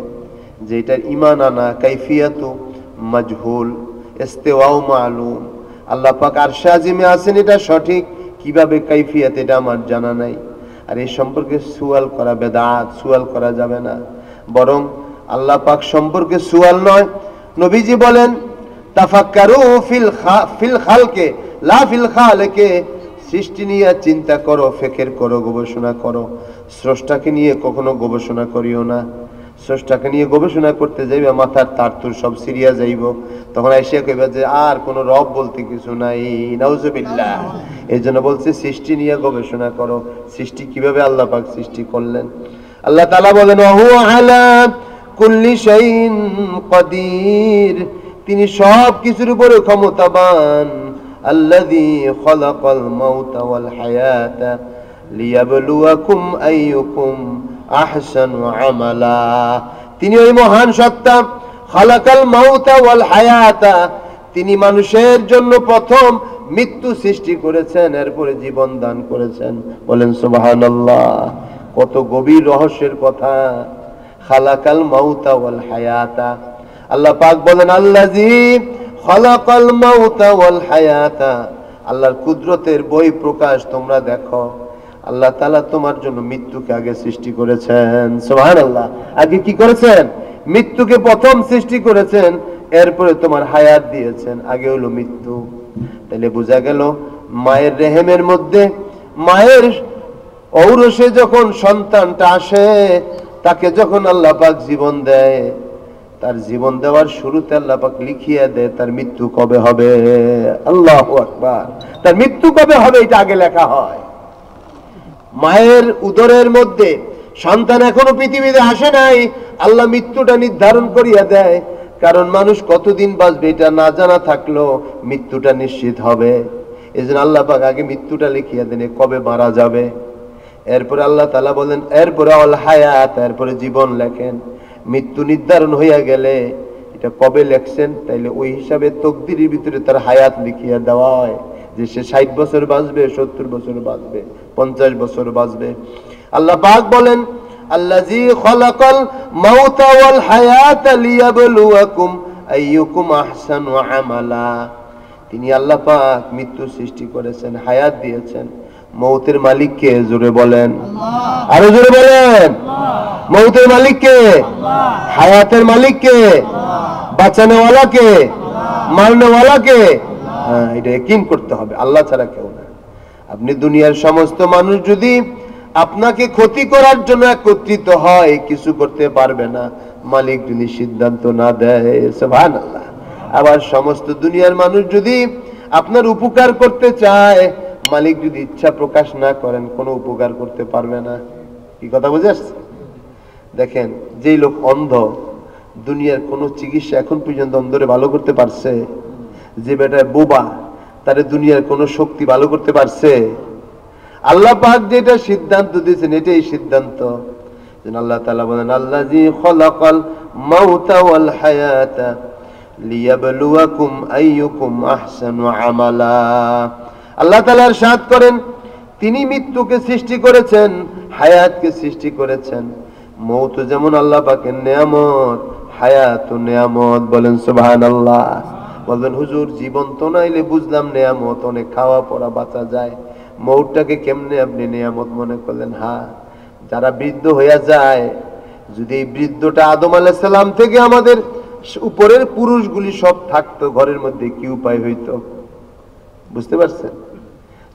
যে এটার ঈমান আনা। কাইফিয়াতু মাজহুল, ইস্তিওয়াউ মালুম। আল্লাহ পাক আরশে আজিমে আছেন, এটা সঠিক, কিভাবে কাইফিয়াত এটা আমার জানা নাই। আর এই সম্পর্কে সুয়াল করা বেদাত, সুয়াল করা যাবে না। বরং আল্লাহ পাক সম্পর্কে সুয়াল নয়। নবীজি বলেন তাফাক্কারু ফিল খালকে লা ফিল খালিকে, সৃষ্টি নিয়ে চিন্তা করো, ফিকির করো, গবেষণা করো। স্রষ্টাকে নিয়ে কখনো গবেষণা করিও না। স্রষ্টাকে নিয়ে গবেষণা করতে যাইবা, মাথার তার তুর সব সিরিয়া যাইব, তখন আইসা কইবা যে আর কোন রব বলতে কিছু নাই। নাউজুবিল্লাহ। এই জন্য বলছে সৃষ্টি নিয়ে গবেষণা করো। সৃষ্টি কিভাবে আল্লাহ পাক সৃষ্টি করলেন। আল্লাহ তাআলা বলেন ওয়া হুয়া আলা কুল্লি শাইইন কাদির, তিনি সব কিছুর উপরে ক্ষমতাবান। আল্লাযী খালাকাল মাউতা ওয়াল হায়াতা লিয়াবলুয়াকুম আইয়ুকুম আহসানু আমালা। তিনি ওই মহান সত্তা, খালাকাল মাউতা ওয়াল হায়াতা, তিনি মানুষের জন্য প্রথম মৃত্যু সৃষ্টি করেছেন, এরপরে জীবন দান করেছেন। বলেন সুবহানাল্লাহ। কত গভীর রহস্যের কথা। খালাকাল মাউতা ওয়াল হায়াতা, আল্লাহ পাক বলেন আল্লাযী খালাকাল মাউতা ওয়াল হায়াতা। আল্লাহর কুদরতের বই প্রকাশ তোমরা দেখো। আল্লাহ তাআলা তোমার জন্য মৃত্যুকে আগে সৃষ্টি করেছেন। সুবহানাল্লাহ। আগে কি করেছেন? মৃত্যুকে প্রথম সৃষ্টি করেছেন, এরপরে তোমার হায়াত দিয়েছেন। আগে হলো মৃত্যু। তাহলে বোঝা গেল মায়ের রেহেমের মধ্যে, মায়ের ঔরসে যখন সন্তানটা আসে, তাকে যখন আল্লাহ পাক জীবন দেয়, তার জীবন দেওয়ার শুরুতে আল্লাহ পাক লিখিয়ে দেয় তার মৃত্যু কবে হবে। আল্লাহু আকবার। তার মৃত্যু কবে হবে এটা আগে লেখা হয়। মায়ের উদরের মধ্যে সন্তান এখনো পৃথিবীতে আসে নাই, আল্লাহ মৃত্যুটা নির্ধারণ করিয়া দেয়। কারণ মানুষ কতদিন বাঁচবে এটা না জানা থাকলো মৃত্যুটা নিশ্চিত হবে। এজন্য আল্লাহ পাক আগে মৃত্যুটা লিখিয়া দেন কবে মারা যাবে। এরপরে আল্লাহ তাআলা বলেন এরপরে আল হায়াত, এরপরে জীবন লেখেন। মৃত্যু নির্ধারণ হইয়া গেলে এটা কবে লেখছেন, তাইলে ওই হিসাবে তকদিরের ভিতরে তার হায়াত লিখিয়া দেওয়া হয় যে সে 60 বছর বাঁচবে, 70 বছর বাঁচবে, 50 বছর বাঁচবে। আল্লাহ পাক বলেন আল্লাযী খালাকাল মাউতা ওয়াল হায়াতা লিয়াবলুয়াকুম আইয়ুকুম আহসানু আমালা। তিনি আল্লাহ পাক মৃত্যু সৃষ্টি করেছেন, হায়াত দিয়েছেন। মৌতের মালিক কে? জোরে বলেন, আরো জোরে বলেন। মৌতের মালিক কে? হায়াতের মালিক কে? বাঁচানো ওয়ালা কে? মারনে ওয়ালা কে? হ্যাঁ, এটা ইয়াকিন করতে হবে, আল্লাহ ছাড়া কেউ না। আপনি দুনিয়ার সমস্ত মানুষ যদি আপনাকে ক্ষতি করার জন্য একত্রিত হয়, কিছু করতে পারবে না, মালিক যদি সিদ্ধান্ত না দেয়। সুবহানাল্লাহ। আবার সমস্ত দুনিয়ার মানুষ যদি আপনার উপকার করতে চায়, মালিক যদি ইচ্ছা প্রকাশ না করেন, কোনো উপকার করতে পারবে না। কি কথা বুঝে আসছে? দেখেন, যেই লোক অন্ধ, দুনিয়ার কোন চিকিৎসা এখন পর্যন্ত অন্ধরে ভালো করতে পারছে? যে বেটা বোবা, তারে দুনিয়ার কোন শক্তি ভালো করতে পারছে? আল্লাহ পাক যেটা সিদ্ধান্ত দিয়েছেন এটাই সিদ্ধান্ত। আল্লাহ তাআলা বলেন আল্লাযী খালাকাল মাউতা ওয়াল হায়াতা লিয়াবলুয়াকুম আইয়ুকুম আহসানু আমালা। আল্লাহ তাআলা ইরশাদ করেন, তিনি মৃত্যুকে সৃষ্টি করেছেন, হায়াতকে সৃষ্টি করেছেন। মৌত যেমন আল্লাহ পাকের নেয়ামত, হায়াতও নেয়ামত। বলেন সুবহানাল্লাহ। বলবেন হুজুর জীবন তো নাইলে বুঝলাম নেয়ামত, অনেক খাওয়া পড়া বাঁচা যায়, মৌতটাকে কেমনে আপনি নেয়ামত মনে করলেন? হ্যাঁ, যারা বৃদ্ধ হইয়া যায়, যদি এই বৃদ্ধটা আদম আলাইহিস সালাম থেকে আমাদের উপরের পুরুষগুলি সব থাকতো ঘরের মধ্যে, কি উপায় হইতো? বুঝতে পারছেন?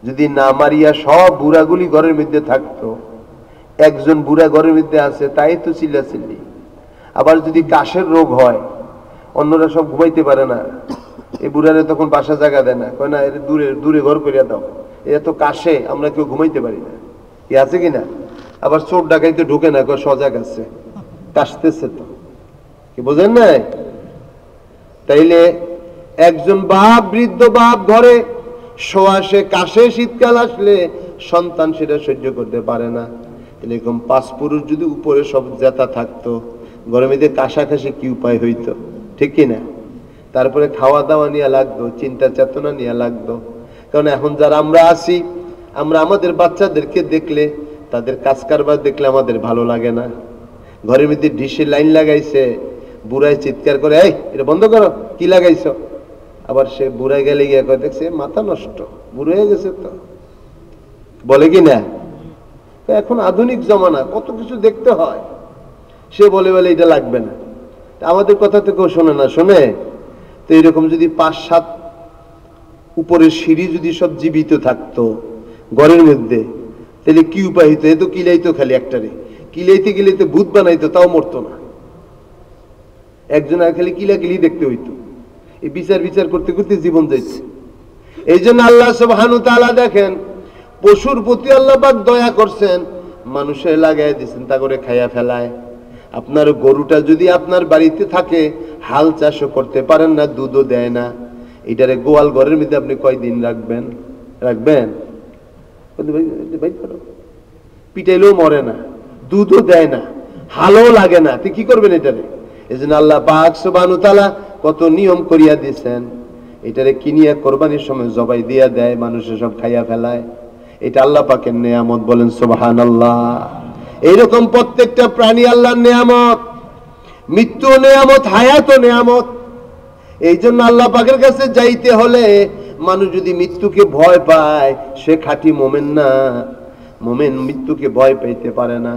যদি না মারিয়া সব বুড়াগুলি ঘরের মধ্যে থাকতো, একজন বুড়া ঘরের মধ্যে আছে, তাই তো চিল্লাচিল্লি। আবার যদি কাশের রোগ হয়, অন্যরা সব ঘুমাইতে পারে না, এই বুড়ারে তখন বাসা জায়গা দেয় না, কয় না এর দূরে দূরে ঘর করিয়া দাও, এত কাশে আমরা কেউ ঘুমাইতে পারি না। কি আছে কিনা? আবার চোর ডাকাইতে ঢুকে না, কয় সজাগ আছে, কাশতেছে তো। কি বোঝেন নাই? তাইলে একজন বাপ, বৃদ্ধ বাপ ঘরে শোয়াশে কাশে, শীতকাল আসলে সন্তান সেটা সহ্য করতে পারে না। এরকম পাঁচ পুরুষ যদি উপরে সব জেতা থাকতো, গরমে কাশাকাশি কি উপায় হইতো? ঠিক কিনা? তারপরে খাওয়া দাওয়া নিয়ে লাগতো, চিন্তা চেতনা নিয়ে লাগতো। কারণ এখন যারা আমরা আছি, আমরা আমাদের বাচ্চাদেরকে দেখলে, তাদের কাজ কারবার দেখলে আমাদের ভালো লাগে না। ঘরের মধ্যে ডিশে লাইন লাগাইছে, বুড়ায় চিৎকার করে, এই এটা বন্ধ করো, কি লাগাইছো? আবার সে বুড়ায় গেলে গিয়ে কয়, দেখছে মাথা নষ্ট, বুড়ো হয়ে গেছে তো। বলে কি না? এখন আধুনিক জমানা, কত কিছু দেখতে হয়। সে বলে বলে এটা লাগবে না, আমাদের কথা তো কেউ শোনে না। শোনে তো এরকম যদি 5-7 উপরের সিঁড়ি যদি সব জীবিত থাকতো ঘরের মধ্যে, তাহলে কি উপায় হইতো? এ তো কিলাইতো, খালি একটারে কিলাইতে গেলেতে ভূত বানাইতো, তাও মরতো না। একজন আর খালি কিলাকিলি দেখতে হইতো। এই বিচার বিচার করতে করতে জীবন যাইছে। এই জন্য আল্লাহ সুবহানাহু ওয়া তাআলা দেখেন, পশুর প্রতি আল্লাহ পাক দয়া করছেন, মানুষের লাগাই দিচ্ছেন, তা করে খাইয়া ফেলায়। আপনার গরুটা যদি আপনার বাড়িতে থাকে, হাল চাষও করতে পারেন না, দুধও দেয় না, এটারে গোয়াল ঘরের মধ্যে আপনি কয়দিন রাখবেন? রাখবেন? পিটাইলেও মরে না, দুধও দেয় না, হালও লাগে না, তুই কি করবেন এটারে? এই জন্য আল্লাহ পাক সুবহানাহু ওয়া তাআলা কত নিয়ম করিয়া দিয়েছেন। এটারে কিনিয়া কোরবানির সময় জবাই দিয়া দেয়, মানুষের সব খাইয়া ফেলায়। এটা আল্লাহ পাকের নেয়ামত। বলেন সুবহানাল্লাহ। এইরকম প্রত্যেকটা প্রাণী আল্লাহর নেয়ামত। মৃত্যু নেয়ামত, হায়াত নেয়ামত। এই জন্য আল্লাহ পাকের কাছে যাইতে হলে মানুষ যদি মৃত্যুকে ভয় পায়, সে খাঁটি মোমেন না। মোমেন মৃত্যুকে ভয় পাইতে পারে না,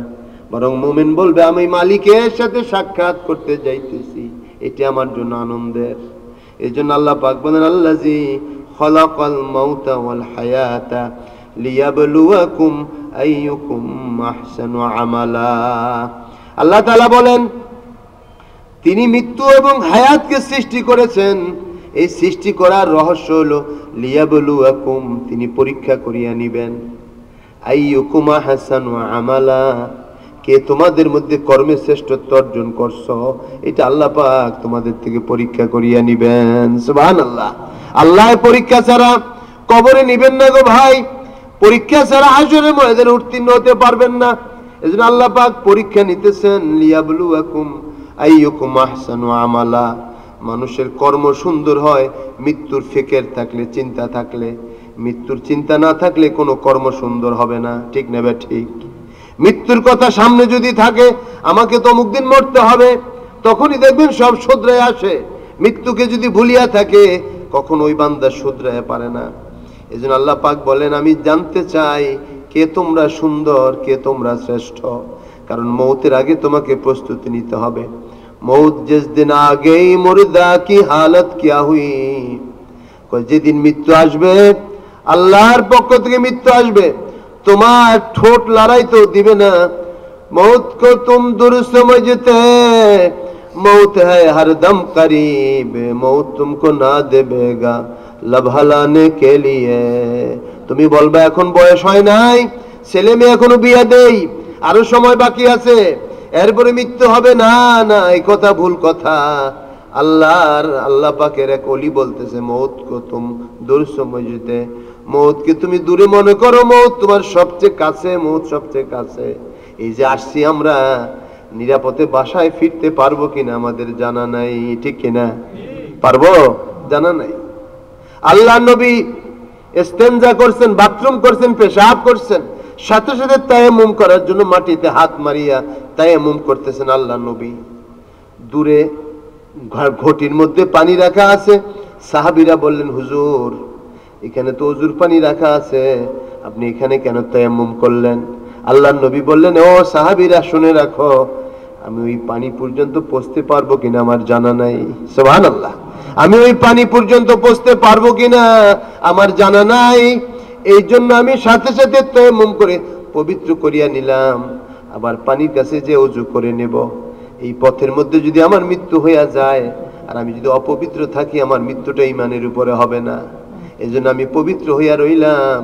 বরং মোমেন বলবে আমি মালিকের সাথে সাক্ষাৎ করতে যাইতেছি, এটি আমার জন্য আনন্দের। এই জন্য আল্লাহ পাক বলেন, আল্লাযী খালাকাল মাউতা ওয়াল হায়াতা লিয়াবলুয়াকুম আইয়ুকুম আহসানু আমালা। আল্লাহ তাআলা বলেন, তিনি মৃত্যু এবং হায়াতকে সৃষ্টি করেছেন। এই সৃষ্টি করার রহস্য হলো লিয়াবলুয়াকুম, তিনি পরীক্ষা করিয়া নিবেন। আইয়ুকুম আহসানু আমালা, কে তোমাদের মধ্যে কর্মে শ্রেষ্ঠত্ব অর্জন করছো, এটা আল্লাহ পাক তোমাদের থেকে পরীক্ষা করিয়া নিবেন। সুবহানাল্লাহ। আল্লাহ পরীক্ষা ছাড়া কবরে নিবেন না গো ভাই, পরীক্ষা ছাড়া হাসরের ময়দানে উত্তীর্ণ হতে পারবেন না। এজন্য আল্লাহ পাক পরীক্ষা নিতেছেন, লিয়াবলুয়াকুম আইয়ুকুম আহসানু আমালা। মানুষের কর্ম সুন্দর হয় মৃত্যুর ফিকির থাকলে, চিন্তা থাকলে। মৃত্যুর চিন্তা না থাকলে কোনো কর্ম সুন্দর হবে না। ঠিক নেবে? ঠিক। মৃত্যুর কথা সামনে যদি থাকে, আমাকে তো অমুক দিন মরতে হবে, তখনই দেখবেন সব শুধরায় আসে। মৃত্যুকে যদি ভুলিয়া থাকে, কখনো ওই বান্দা শুধরায় পারে না। এজন্য আল্লাহ পাক বলেন, আমি জানতে চাই কে তোমরা সুন্দর, কে তোমরা শ্রেষ্ঠ। কারণ মৌতের আগে তোমাকে প্রস্তুতি নিতে হবে। মৌত जिस दिन आ गई मुर्दा की हालत क्या हुई, যেদিন মৃত্যু আসবে, আল্লাহর পক্ষ থেকে মৃত্যু আসবে, তোমার ঠোঁট লড়াইতেও দিবে না। मौत को तुम दूर समझते, मौत है हरदम करीब, मौत तुमको ना देगा लब हलाने के लिए। তুমি বলবে এখন বয়স হয় নাই, ছেলে মেয়ে এখনো বিয়ে দেই, আরো সময় বাকি আছে, এরপরে মৃত্যু হবে। না না, এই কথা ভুল কথা। আল্লাহ পাকের এক ওলি বলতেছে, মৌত কো তুম দূর সমঝতে, মৌতকে তুমি দূরে মনে করো, মৌত তোমার সবচেয়ে কাছে, মৌত সবচেয়ে কাছে। এই যে আসছি আমরা, নিরাপদে বাসায় ফিরতে পারবো কিনা আমাদের জানা নাই। ঠিক কিনা? পারবো? জানা নাই। আল্লাহ নবী ইস্তেনজা করছেন, বাথরুম করছেন, পেশাব করছেন, সাথে সাথে তায়াম্মুম করার জন্য মাটিতে হাত মারিয়া তায়াম্মুম করতেছেন আল্লাহ নবী। দূরে ঘটির মধ্যে পানি রাখা আছে। সাহাবীরা বললেন, হুজুর এখানে তো ওযুর পানি রাখা আছে, আপনি এখানে কেন তায়াম্মুম করলেন? আল্লাহ নবী বললেন, ও সাহাবীরা শুনে রাখো, আমি ওই পানি পর্যন্ত পৌঁছতে পারবো কিনা আমার জানা নাই। সুবহানাল্লাহ। আমি ওই পানি পর্যন্ত পৌঁছতে পারবো কিনা আমার জানা নাই, এই জন্য আমি সাথে সাথে তায়াম্মুম করে পবিত্র করিয়া নিলাম, আবার পানির কাছে যে ওযু করে নেব। এই পথের মধ্যে যদি আমার মৃত্যু হইয়া যায় আর আমি যদি অপবিত্র থাকি, আমার মৃত্যুটা ঈমানের উপরে হবে না। এই জন্য আমি পবিত্র হইয়া রইলাম,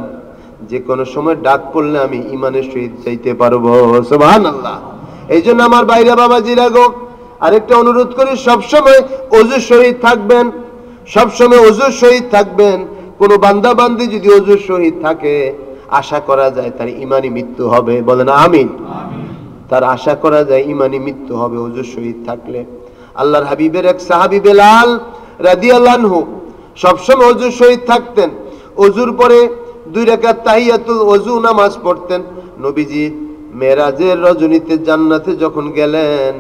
যে কোনো সময় ডাক পড়লে আমি ঈমানের সহিত যাইতে পারবো। সুবহানাল্লাহ। এই জন্য আমার বাইরা বাবাজিরা গো, আরেকটা অনুরোধ করি, সবসময় ওযুর সহিত থাকবেন, সবসময় ওযুর সহিত থাকবেন। কোন বান্দা বান্দি যদি ওযুর সহিত থাকে, আশা করা যায় তার ঈমানি মৃত্যু হবে। বলেন আমিন। তার আশা করা যায় ঈমানি মৃত্যু হবে ওযুর সহিত থাকলে। আল্লাহর হাবিবের এক সাহাবী বেলাল রাদিয়াল্লাহু আনহু সবসময় ওযুর সহিত থাকতেন। ওযুর পরে 2 রাকাত তাহিয়াতুল ওযু নামাজ পড়তেন। নবীজি মেরাজের রজনীতে জান্নাতে যখন গেলেন,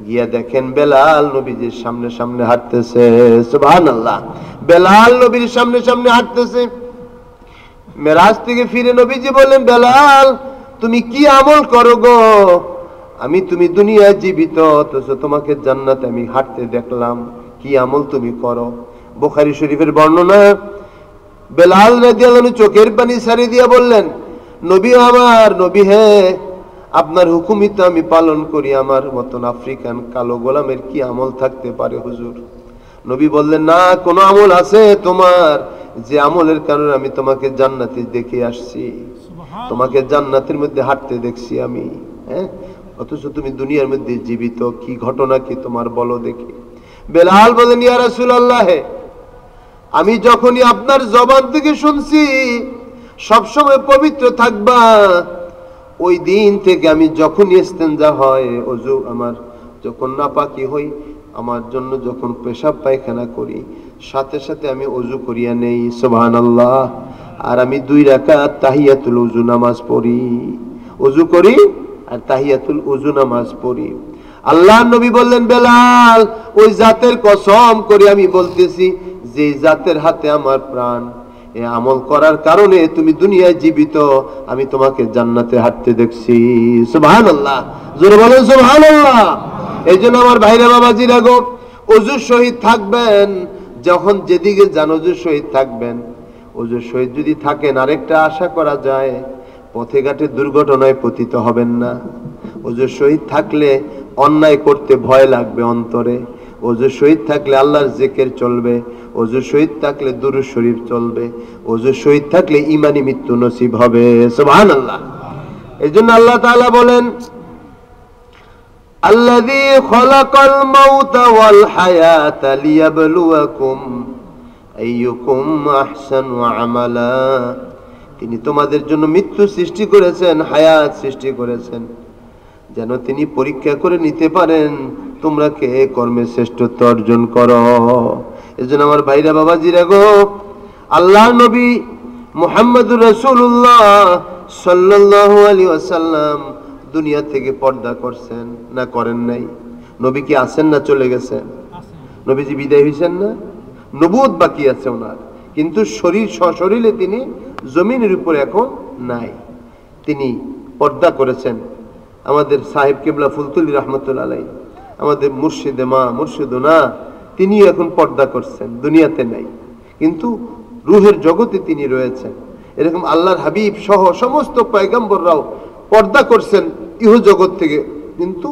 গিয়া দেখেন বেলাল নবীজির সামনে সামনে হাঁটতেছে। সুবহানাল্লাহ। বেলাল নবীর সামনে সামনে হাঁটতেছে। মেরাজ থেকে ফিরে নবীজি বললেন, বেলাল তুমি কি আমল করো গো? তুমি দুনিয়ায় জীবিত, অথচ তোমাকে জান্নাতে আমি হাঁটতে দেখলাম, কি আমল তুমি করো? বুখারী শরীফের বর্ণনা, বেলাল রাদিয়াল্লাহু আনহু চোখের পানি ছাড়ি দিয়া বললেন, নবী আমার, নবী হে, আপনার হুকুমই তো আমি পালন করি, আমার মতন আফ্রিকান কালো গোলামের কি আমল থাকতে পারে হুজুর? নবী বললেন, না, কোন আমল আছে তোমার, যে আমলের কারণে আমি তোমাকে জান্নাতে দেখে আসছি, তোমাকে জান্নাতের মধ্যে হাঁটতে দেখছি আমি, হ্যাঁ, অথচ তুমি দুনিয়ার মধ্যে জীবিত, কি ঘটনা কি তোমার বলো দেখি। বেলাল বলেন, ইয়া রাসূলুল্লাহ, আমি যখনই আপনার জবান থেকে শুনছি সবসময় পবিত্র থাকবা, ওই দিন থেকে আমি যখনই ইস্তেনজা হয়, ওযু আমার যখন নাপাকি হই, আমার জন্য যখন পেশাব পায়খানা করি, সাথে সাথে আমি ওযু করিয়া নেই। সুবহানাল্লাহ। আর আমি 2 রাকাত তাহিয়াতুল ওযু নামাজ পড়ি, ওযু করি আর তাহিয়াতুল ওযু নামাজ পড়ি। আল্লাহর নবী বললেন, বেলাল ওই জাতের কসম করে আমি বলতেছি, যে জাতের হাতে আমার প্রাণ, এই আমল করার কারণে তুমি দুনিয়ায় জীবিত, আমি তোমাকে জান্নাতে হাঁটতে দেখছি। সুবহানাল্লাহ। জোরে বলেন সুবহানাল্লাহ। এই জন্য আমার ভাইরা বাবাজিরা গো, ওযুর সহিত থাকবেন, যখন যেদিকে যান ওযুর সহিত থাকবেন। ওযুর সহিত যদি থাকেন, আরেকটা আশা করা যায়, পথে ঘাটে দুর্ঘটনায় পতিত হবেন না। ওযুর সহিত থাকলে অন্যায় করতে ভয় লাগবে অন্তরে। ওযুর সহিত থাকলে আল্লাহর জিকির চলবে, ওযুর সহিত থাকলে দুরূদ শরীফ চলবে, ওযুর সহিত থাকলে ঈমানি মৃত্যু নসিব হবে। সুবহানাল্লাহ। এইজন্য আল্লাহ তাআলা বলেন, আল্লাযী খালাকাল মাউতা ওয়াল হায়াতা লিয়াবলুয়াকুম আইয়ুকুম আহসানু আমালা। তিনি তোমাদের জন্য মৃত্যু সৃষ্টি করেছেন, হায়াত সৃষ্টি করেছেন, যেন তিনি পরীক্ষা করে নিতে পারেন তোমরা কে কর্মে শ্রেষ্ঠত্ব অর্জন করো। এজন্য আমার ভাইরা বাবাজিরা গো, আল্লাহর নবী মুহাম্মদুর রাসূলুল্লাহ সাল্লাল্লাহু আলাইহি ওয়াসাল্লাম দুনিয়া থেকে পর্দা করছেন না করেন নাই? নবী কি আছেন না চলে গেছেন? নবীজি বিদায় হইছেন না? নবুয়ত বাকি আছে ওনার, কিন্তু শরীর সশরীরে তিনি জমিনের উপর এখন নাই। তিনি পর্দা করেছেন। আমাদের সাহেব কিবলা ফুলতুলি রাহমাতুল্লাহ আলাইহি, আমাদের মুর্শিদে মা মুর্শিদুনা, তিনি এখন পর্দা করছেন, দুনিয়াতে নাই, কিন্তু রূহের জগতে তিনি রয়েছেন। এরকম আল্লাহর হাবিব সহ সমস্ত পয়গম্বররাও পর্দা করছেন ইহ জগৎ থেকে, কিন্তু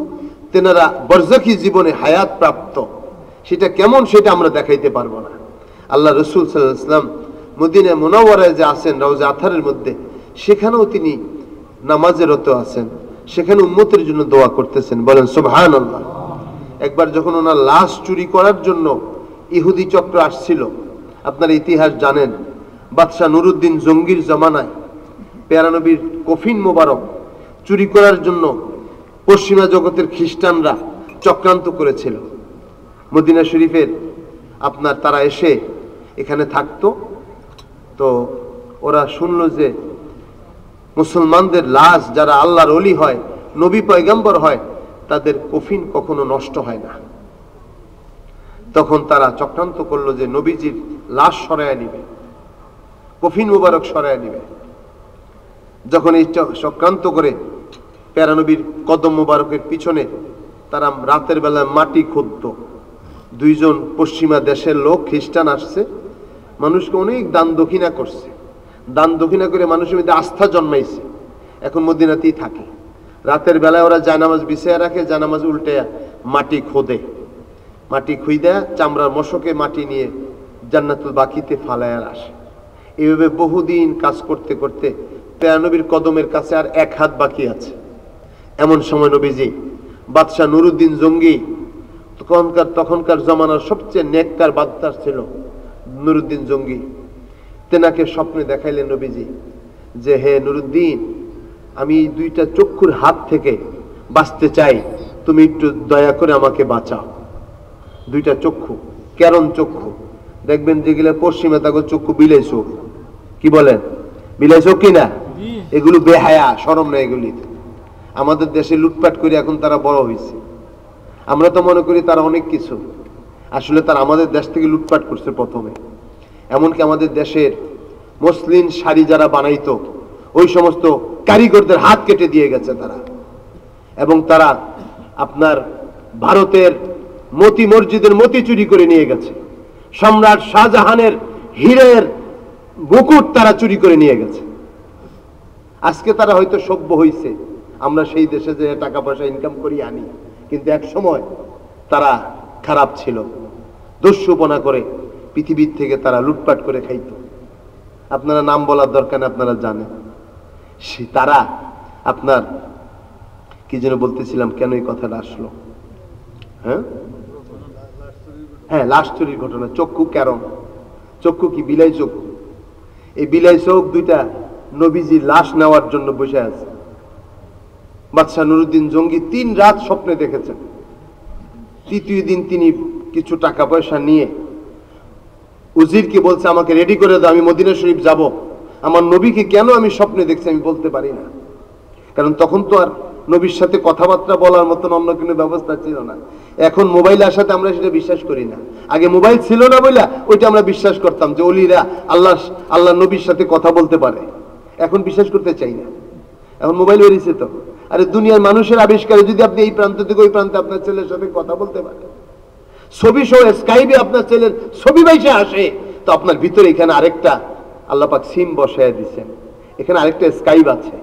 তেনারা বরজাখী জীবনে হায়াত প্রাপ্ত। সেটা কেমন সেটা আমরা দেখাইতে পারবো না। আল্লাহ রাসূল সাল্লাল্লাহু আলাইহি ওয়াসাল্লাম মদিনা মুনাওয়ারায় যে আছেন, রওজা আতহারের মধ্যে, সেখানেও তিনি নামাজে রত আছেন, সেখানে উম্মতের জন্য দোয়া করতেছেন। বলেন সুবহানাল্লাহ। একবার যখন ওনার লাশ চুরি করার জন্য ইহুদি চক্র আসছিল, আপনারা ইতিহাস জানেন, বাদশাহ নুরুদ্দিন জঙ্গির জামানায় পেয়ারা নবীর কফিন মোবারক চুরি করার জন্য পশ্চিমা জগতের খ্রিস্টানরা চক্রান্ত করেছিল। মদিনা শরীফের আপনার তারা এসে এখানে থাকতো। তো ওরা শুনলো যে মুসলমানদের লাশ, যারা আল্লাহর ওলি হয়, নবী পয়গম্বর হয়, তাদের কফিন কখনো নষ্ট হয় না। তখন তারা চক্রান্ত করলো যে নবীজির লাশ সরাইয়া নিবে, কফিন মুবারক সরাইয়া নিবে। যখন এই চক্রান্ত করে প্যারা নবীর কদম মুবারকের পিছনে তারা রাতের বেলায় মাটি খুঁড়ত। দুইজন পশ্চিমা দেশের লোক খ্রিস্টান আসছে, মানুষকে অনেক দান দক্ষিণা করছে, দান দক্ষিণা করে মানুষের মধ্যে আস্থা জন্মাইছে, এখন মদিনাতেই থাকে। রাতের বেলায় ওরা জায়নামাজ বিছাইয়া রাখে, জায়নামাজ উল্টে মাটি খোদে, মাটি খুইদা চামড়ার মশকে মাটি নিয়ে জান্নাতুল বাকিতে ফালায়ার আসে। এইভাবে বহুদিন কাজ করতে করতে প্যারা নবীর কদমের কাছে আর এক হাত বাকি আছে। এমন সময় নবীজি বাদশাহ নুরুদ্দিন জঙ্গি, তখনকার জমানার সবচেয়ে নেককার বাদশাহ ছিল নুরুদ্দিন জঙ্গি, তেনাকে স্বপ্নে দেখাইলেন নবীজি যে হে নুরুদ্দিন, আমি এই দুইটা চক্ষুর হাত থেকে বাঁচতে চাই, তুমি একটু দয়া করে আমাকে বাঁচাও। দুইটা চক্ষু, কেরণ চক্ষু, দেখবেন যেগুলো পশ্চিমে তাকে চক্ষু বিলাই চোখ, কি বলেন বিলাই চোখ কিনা, এগুলো বেহায়া, শরম না এগুলি। আমাদের দেশে লুটপাট করে এখন তারা বড় হয়েছে, আমরা তো মনে করি তারা অনেক কিছু, আসলে তারা আমাদের দেশ থেকে লুটপাট করছে প্রথমে। এমনকি আমাদের দেশের মসলিন শাড়ি যারা বানাইতো ওই সমস্ত কারিগরদের হাত কেটে দিয়ে গেছে তারা। এবং তারা আপনার ভারতের মতি মসজিদের মতি চুরি করে নিয়ে গেছে, সম্রাট শাহজাহানের হীরের মুকুট তারা চুরি করে নিয়ে গেছে। আজকে তারা হয়তো সভ্য হয়েছে, আমরা সেই দেশে যে টাকা পয়সা ইনকাম করি আনি, কিন্তু এক সময় তারা খারাপ ছিল, দস্যুপনা করে পৃথিবীর থেকে তারা লুটপাট করে খাইতো। আপনারা নাম বলার দরকার না, আপনারা জানেন। তারা আপনার কি যেন বলতেছিলাম, কেন এই কথাটা আসলো, হ্যাঁ লাশ চুরির ঘটনা। চক্ষু কেরম, চক্ষু কি বিলাই চক্ষু, এই বিলাই চোখ দুইটা নবীজির লাশ নেওয়ার জন্য বসে আছে। বাদশাহ নুরুদ্দিন জঙ্গি 3 রাত স্বপ্নে দেখেছেন। তৃতীয় দিন তিনি কিছু টাকা পয়সা নিয়ে উজিরকে বলছে, আমাকে রেডি করে দাও, আমি মদিনা শরীফ যাব। আমার নবীকে কেন আমি স্বপ্নে দেখছি আমি বলতে পারি না, কারণ তখন তো আর নবীর সাথে কথাবার্তা বলার মতন অন্য কোনো ব্যবস্থা ছিল না। এখন মোবাইল আসাতে আমরা সেটা বিশ্বাস করি না, আগে মোবাইল ছিল না বলে ওইটা আমরা বিশ্বাস করতাম যে অলিরা আল্লাহ নবীর সাথে কথা বলতে পারে। এখন বিশ্বাস করতে চাই না, এখন মোবাইল বেরিয়েছে তো। আরে দুনিয়ার মানুষের আবিষ্কারে যদি আপনি এই প্রান্ত থেকে ওই প্রান্তে আপনার ছেলের সাথে কথা বলতে পারেন, ছবি সহ স্কাইপে আপনার ছেলের ছবি বাইসে আসে, তো আপনার ভিতরে এখানে আরেকটা আল্লাহ পাক সিম বসায় দিচ্ছেন, এখানে আরেকটা স্কাইপ আছে।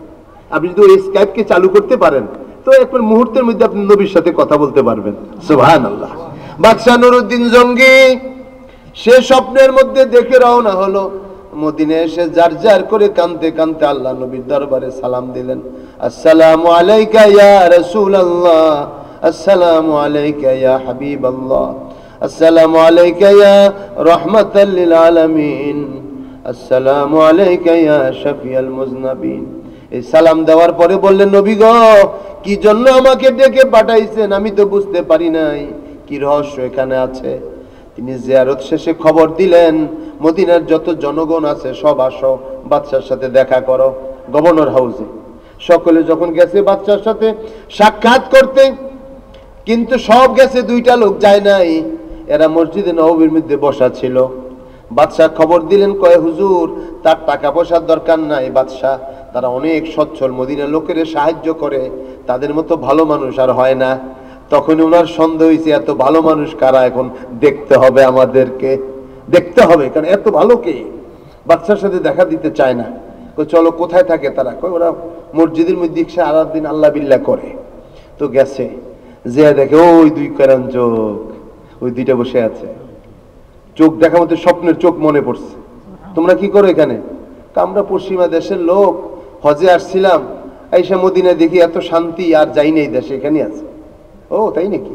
আপনি যদি ওই স্কাইপকে চালু করতে পারেন তো একবার মুহূর্তের মধ্যে আপনি নবীর সাথে কথা বলতে পারবেন। সুবহানাল্লাহ। বাদশাহ নুরুদ্দিন জঙ্গি সে স্বপ্নের মধ্যে দেখে রওনা হলো মদিনায়। এসে জার জার করে কাঁদতে কাঁদতে আল্লাহ নবীর দরবারে সালাম দিলেন, আসসালামু আলাইকা ইয়া রাসূলুল্লাহ, আসসালামু আলাইকা ইয়া হাবিবাল্লাহ, আসসালামু আলাইকা ইয়া রাহমাতাল লিল আলামিন, আসসালামু আলাইকা ইয়া শাফিয়াল মুজনাবিন। এই সালাম দেওয়ার পরে বললেন, নবী গো, কি জন্য আমাকে ডেকে পাঠাইছেন আমি তো বুঝতে পারি নাই, কি রহস্য এখানে আছে। তিনি জিয়ারত শেষে খবর দিলেন, মদিনার যত জনগণ আছে সব আসো, বাদশার সাথে দেখা করো গভর্নর হাউসে। সকলে যখন গেছে বাদশার সাথে সাক্ষাৎ করতে, কিন্তু সব গেছে, 2টা লোক যায় নাই, এরা মসজিদে নববীর মধ্যে বসা ছিল। বাদশাহ খবর দিলেন, কয় হুজুর, তার টাকা পয়সার দরকার নাই, বাদশাহ তারা অনেক সচ্ছল, মদিনার লোকের সাহায্য করে, তাদের মতো ভালো মানুষ আর হয় না। তখন ওনার সন্দেহ হয়েছে, এত ভালো মানুষ কারা, এখন দেখতে হবে, আমাদেরকে দেখতে হবে, কারণ এত ভালো কে। বাদশার সাথে দেখা দিতে চায় না। চলো, কোথায় থাকে তারা? ওরা মসজিদের মধ্যে সারাদিন আল্লাহ বিল্লাহ করে। তো গেছে, যে দেখে ওই 2 কারণ চোখ, ওই 2টা বসে আছে। চোখ দেখা মতো স্বপ্নের চোখ মনে পড়ছে। তোমরা কি করো এখানে? আমরা পশ্চিমা দেশের লোক, হজে আসছিলাম, আইসা মদিনা দেখি এত শান্তি, আর যাই নাই দেশে, এখানে আছে। ও তাই নাকি?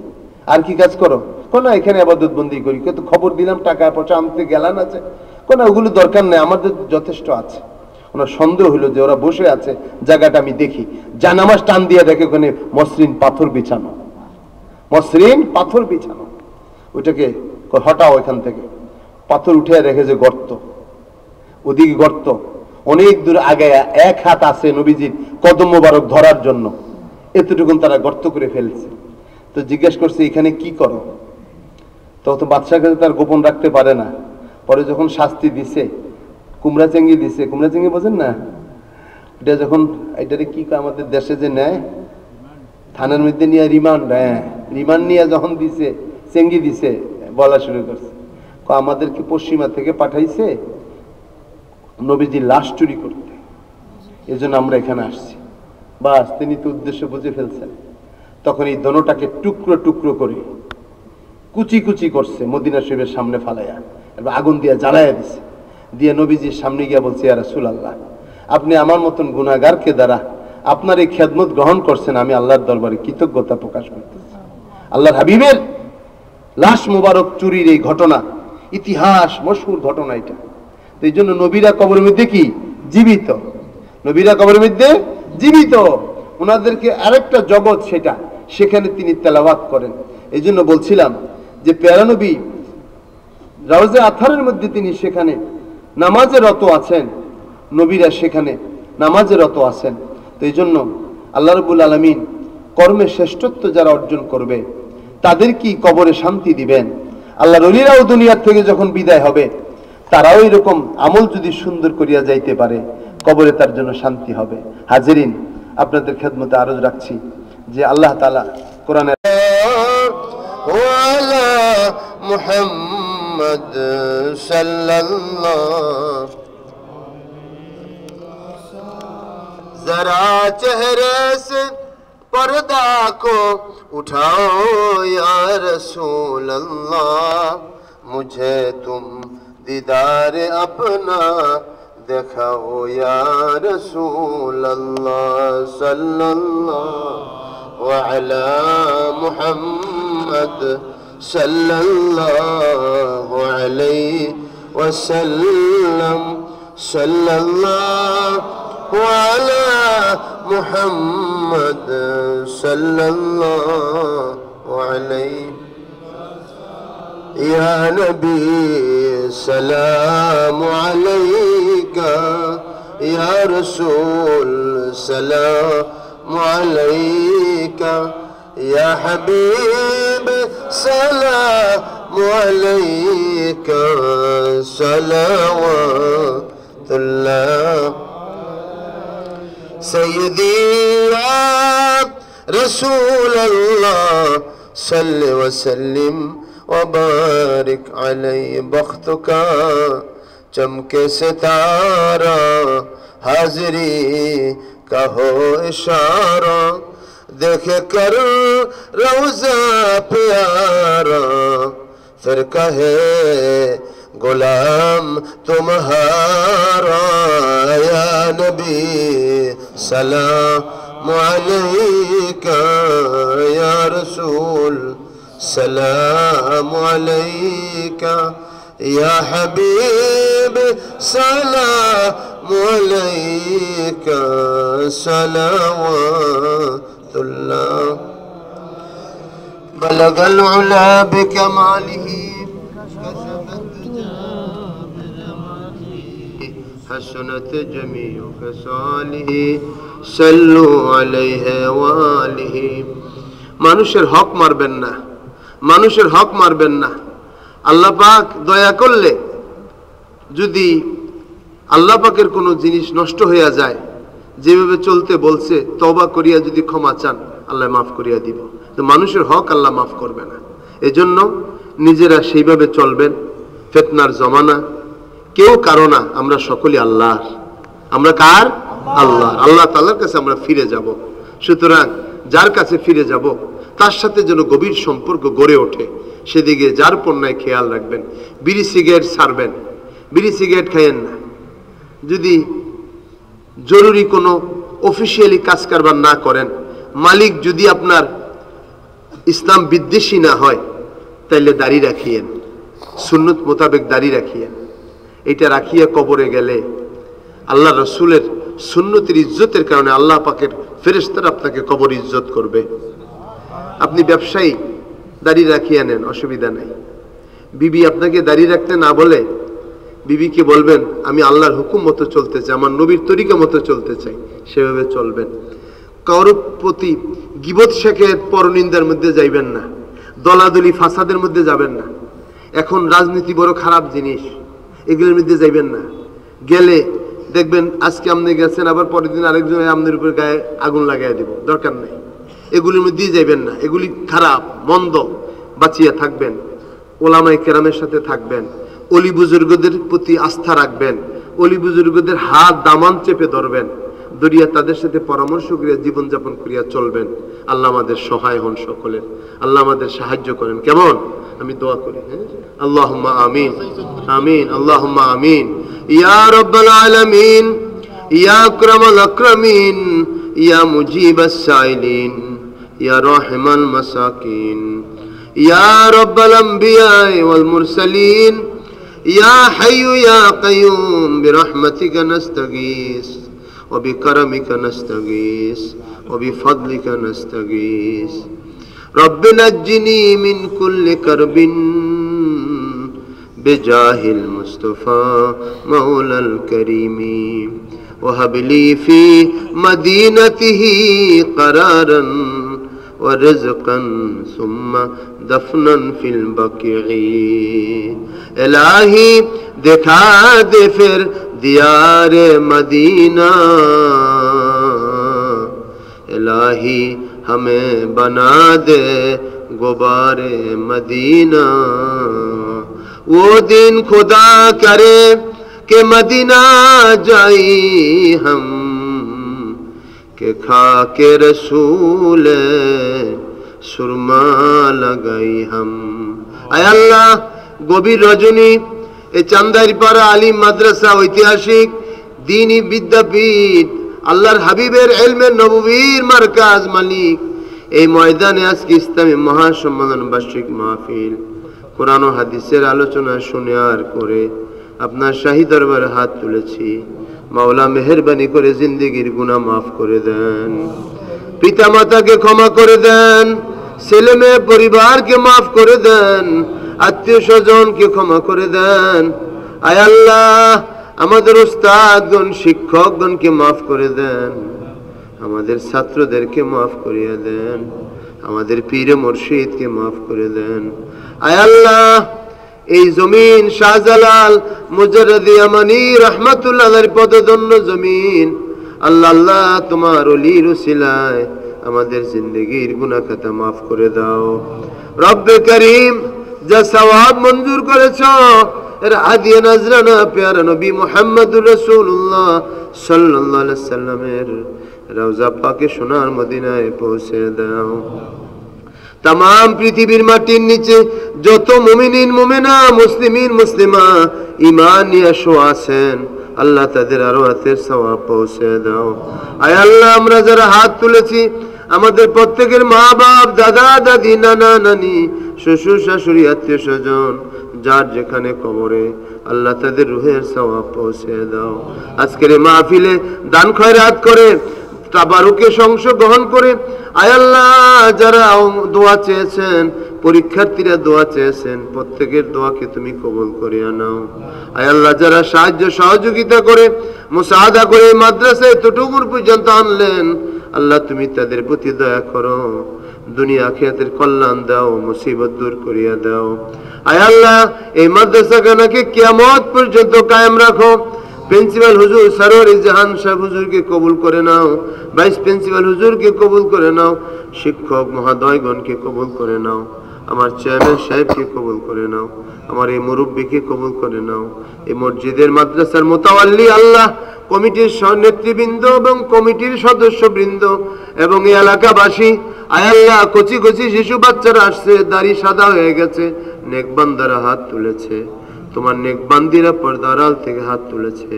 আর কি কাজ করো? না এখানে ইবাদত বন্দি করি। কিন্তু খবর দিলাম টাকা পয়সা আনতে গেলাম আছে, না ওগুলো দরকার নেই, আমাদের যথেষ্ট আছে। ওনার সন্দেহ হলো যে ওরা বসে আছে, জায়গাটা আমি দেখি। জানামাজ টান দিয়ে দেখে ওখানে মসৃণ পাথর বিছানো, মসৃণ পাথর বিছানো। ওইটাকে হটাও এখান থেকে। পাথর উঠে রেখে যে গর্ত, ওদিকে গর্ত, অনেক দূর আগে 1 হাত আছে নবীজির কদম মোবারক ধরার জন্য, এতটুকুন তারা গর্ত করে ফেলছে। তো জিজ্ঞেস করছে এখানে কি করো? তো বাদশাহ কাছে তার গোপন রাখতে পারে না। পরে যখন শাস্তি দিছে, কুমড়া চেঙ্গি দিছে, কুমড়া চেঙ্গি বোঝেন না, এটা যখন এটারে কি আমাদের দেশে যে নেয় থানার মধ্যে নিয়ে রিমান্ড, রিমান্ড নিয়ে যখন দিছে, চেঙ্গি দিছে, বলা শুরু করছে আমাদেরকে পশ্চিমা থেকে পাঠাইছে নবীজির লাশ চুরি করতে, এজন্য আমরা এখানে আসছি। বাস, তিনি তো উদ্দেশ্য বুঝে ফেলছেন। তখন এই দোনোটাকে টুকরো টুকরো করে কুচি কুচি করছে, মদিনা শরীফের সামনে ফালাইয়া আগুন দিয়ে জ্বালাইয়া দিছে। দিয়ে নবীজির সামনে গিয়া বলছে, ইয়া রাসূলুল্লাহ, আপনি আমার মতন গুনাহগারকে দ্বারা আপনার এই খেদমত গ্রহণ করছেন, আমি আল্লাহর দরবারে কৃতজ্ঞতা প্রকাশ করতেছি। আল্লাহর হাবিবের লাশ মুবারক চুরির এই ঘটনা ইতিহাস মশহুর ঘটনা এটা। তো এই জন্য নবীরা কবরের মধ্যে কি জীবিত, নবীরা কবরের মধ্যে জীবিত, ওনাদেরকে আরেকটা জগৎ সেটা, সেখানে তিনি তেলাওয়াত করেন। এই জন্য বলছিলাম যে প্যারা নবী রাউজে আথারের মধ্যে তিনি সেখানে নামাজে রত আছেন, নবীরা সেখানে নামাজে রত আছেন। তো এই জন্য আল্লাহ রাব্বুল আলামিন কর্মে শ্রেষ্ঠত্ব যারা অর্জন করবে তাদের কি কবরে শান্তি দিবেন। আল্লাহর ওলিরাও দুনিয়ার থেকে যখন বিদায় হবে তারাও এরকম আমল যদি সুন্দর করিয়া যাইতে পারে, কবরে তার জন্য শান্তি হবে। হাজিরিন, আপনাদের খেদমতে আরজ রাখছি যে আল্লাহ তাআলা কোরআনে ওয়ালা মুহাম্মদ সাল্লাল্লাহু जरा चेहरे से पर्दा को उठाओ या रसूल अल्लाह, मुझे तुम दीदार अपना दिखाओ या रसूल अल्लाह, सल्लल्लाहु अला मुहम्मद सल्लल्लाहु अलैहि वसल्लम, सल्लल्लाहु वाला मुहम्मद सल्लल्लाहु अलैहि, या नबी सलाम अलैका, या रसूल सलाम अलैका, या हबीब सलाम अलैका, सलावतुल्लाह सय्यदी या रसूल अल्लाह, सल्लि व सल्लिम व बारिक अलैहि, बख्तुका चमके सितारा, हाज़िरी का हो इशारा, देख कर रौज़ा प्यारा, फिर कहे गुलाम तुम्हारा, या नबी सलाम अलैका, या रसूल सलाम अलैका, या हबीब सलाम अलैका, सलावतुल्लाह बलगल उला बिकमालिही, हसनत जमीउ खसालिही, सल्लु अलैहि व आलिही। মানুষের হক মারবেন না, মানুষের হক মারবেন না। আল্লাহ পাক দয়া করলে যদি আল্লাহ পাকের কোনো জিনিস নষ্ট হইয়া যায়, যেভাবে চলতে বলছে তওবা করিয়া যদি ক্ষমা চান আল্লাহ মাফ করিয়া দিব। তো মানুষের হক আল্লাহ মাফ করবে না, এজন্য নিজেরা সেইভাবে চলবেন। ফিতনার জমানা, কেউ কারো না, আমরা সকলে আল্লাহর। আমরা কার? আল্লাহ। আল্লাহ তাআলার কাছে আমরা ফিরে যাব। সুতরাং যার কাছে ফিরে যাব তার সাথে যেন গভীর সম্পর্ক গড়ে ওঠে, সেদিকে যার পণ্যায় খেয়াল রাখবেন। বিড়ি সিগারেট ছাড়বেন, বিড়ি সিগারেট খাইয়েন না। যদি জরুরি কোনো অফিসিয়ালি কাজ কারবার না করেন, মালিক যদি আপনার ইসলাম বিদ্বেষী না হয়, তাইলে দাড়ি রাখিয়েন, সুন্নত মোতাবেক দাড়ি রাখিয়েন। এটা রাখিয়া কবরে গেলে আল্লাহ রসুলের সুন্নতের ইজ্জতের কারণে আল্লাহ পাকের ফেরেশতারা আপনাকে কবর ইজ্জত করবে। আপনি ব্যবসায়ী, দাড়ি রাখিয়া নেন, অসুবিধা নাই। বিবি আপনাকে দাড়ি রাখতে না বলে বিবিকে বলবেন আমি আল্লাহর হুকুম মতো চলতে চাই, আমার নবীর তরিকা মতো চলতে চাই, সেভাবে চলবেন। কারোর প্রতি গীবত শেখের পরনিন্দার মধ্যে যাইবেন না, দলাদলি ফাসাদের মধ্যে যাবেন না। এখন রাজনীতি বড় খারাপ জিনিস, এগুলোর মধ্যে যাইবেন না। গেলে দেখবেন আজকে আপনি গেছেন, আবার পরের দিন আরেকজন আপনার উপর গায়ে আগুন লাগাই দিব, দরকার নেই। এগুলির মধ্যেই যাইবেন না, এগুলি খারাপ মন্দ, বাঁচিয়ে থাকবেন। ওলামায়ে কেরামের সাথে থাকবেন, অলি বুজুর্গদের প্রতি আস্থা রাখবেন, অলি বুজুর্গদের হাত দামান চেপে ধরবেন, দরিয়া তাদের সাথে পরামর্শ করিয়া জীবনযাপন করিয়া চলবেন। আল্লাহ আমাদের সহায় হন সকলের, আল্লাহ আমাদের সাহায্য করেন। কেমন? আমি দোয়া করি। আল্লাহুম্মা আমিন, আমিন, আল্লাহুম্মা আমিন। ইয়া রাব্বাল আলামিন, ইয়া আকরামাল আকরামিন, ইয়া মুজিবাস সাইলিন, ইয়া রাহিমাল মাসাকিন, ইয়া রাব্বাল আম্বিয়া ওয়াল মুরসালিন, ইয়া হাইয়্যু ইয়া কাইয়্যুম বিরহমাতিকা নাস্তাগীস وبكرمك نستغيث وبفضلك نستغيث رب نجني من كل كرب بجاه المصطفى مولى الكريم وهب لي في مدينته قرارا ورزقا ثم دفنا في البقيع الہی دکھا دے پھر دیار مدینہ الہی ہمیں بنا دے غبار مدینہ وہ دن خدا کرے کہ مدینہ جائی ہم کہ کھا کے رسول সুরমা লাগাই হাম। আয় আল্লাহ, গভীর রজনী এই চান্দাইপাড়া আলিম মাদ্রাসা ঐতিহাসিক দ্বীনি বিদ্যাপীঠ, আল্লাহর হাবিবের ইলমের নববীর মারকাজ মালিক, এই ময়দানে আজকে ইসলামী মহাসম্মেলন বার্ষিক মাহফিল কোরআন ও হাদিসের আলোচনা শুনে আর করে আপনার শাহী দরবারে হাত তুলেছি। মাওলা মেহেরবানি করে জিন্দেগির গুনাহ মাফ করে দেন, পিতা মাতাকে ক্ষমা করে দেন, ছেলে মেয়ে পরিবারকে মাফ করে দেন, আত্মীয় স্বজনকে ক্ষমা করে দেন। আয় আল্লাহ, আমাদের উস্তাদগণ শিক্ষকগণকে মাফ করে দেন, আমাদের ছাত্রদেরকে মাফ করিয়ে দেন, আমাদের পীর মুর্শিদকে মাফ করে দেন। আয় আল্লাহ, এই জমিন শাহজালাল মুজাররদি আমানি রাহমাতুল্লাহ আলাইহির পদধন্য জমিন, আল্লাহ আল্লাহ তোমার ওলির উসিলায় আমাদের জিন্দেগির গুনাহ খাতা মাফ করে দাও। রব্বে করিম, যা সওয়াব মঞ্জুর করেছো এর হাদিয়া নজরানা প্যারা নবী মুহাম্মদুর রাসূলুল্লাহ সাল্লাল্লাহু আলাইহি সাল্লামের রওজা পাকে সোনার মদিনায় পৌঁছে দাও। तमाम পৃথিবীর মাটির নিচে যত মুমিনিন মুমিনা মুসলিমিন মুসলিমা ঈমান নিয়ে শোয়া আছেন, আল্লাহ তাদের আরো হাতের সওয়াব পৌঁছে দাও। আয় আল্লাহ, আমরা যারা হাত তুলেছি আমাদের প্রত্যেকের মা বাপ, দাদা দাদি, নানা নানি, শ্বশুর শাশুড়ি, আত্মীয় স্বজন যার যেখানে কবরে, আল্লাহ তাদের রুহের সওয়াব পৌঁছে দাও। আজকের এই মাহফিলে দান খয়রাত করে তাবারুকে অংশগ্রহণ করে আয় আল্লাহ, যারা দোয়া চেয়েছেন, পরীক্ষার্থীরা দোয়া চেয়েছেন, প্রত্যেকের দোয়াকে তুমি কবুল করে নাও। আয় আল্লাহ, যারা সাহায্য সহযোগিতা করে মুসাআদা করে মাদ্রাসায় এতটুকুর পর্যন্ত আনলেন, আল্লাহ তুমি তাদের প্রতি দয়া করো, দুনিয়া আখিরাতের কল্যাণ দাও, মুসিবত দূর করিয়া দাও। আয় আল্লাহ, এই মাদ্রাসাখানাকে কিয়ামত পর্যন্ত কায়েম রাখো। প্রিন্সিপাল হুজুর সরওয়ারি জাহান সাহেব হুজুরকে কবুল করে নাও, ভাইস প্রিন্সিপাল হুজুরকে কবুল করে নাও, শিক্ষক মহোদয়গণকে কবুল করে নাও, আমার চেয়ারম্যান সাহেবকে কবুল করে নাও, আমার এই মুরব্বীকে কবুল করে নাও, এই মসজিদের মাদ্রাসার মোতাওয়াল্লি আল্লাহ, কমিটির নেতৃবৃন্দ এবং কমিটির সদস্যবৃন্দ এবং এই এলাকাবাসী, আয় আল্লাহ, কচি কচি শিশু বাচ্চারা আসছে, দাড়ি সাদা হয়ে গেছে, নেক বান্দারা হাত তুলেছে, তোমার নেক বান্দিরা পর্দার আড়াল থেকে হাত তুলেছে,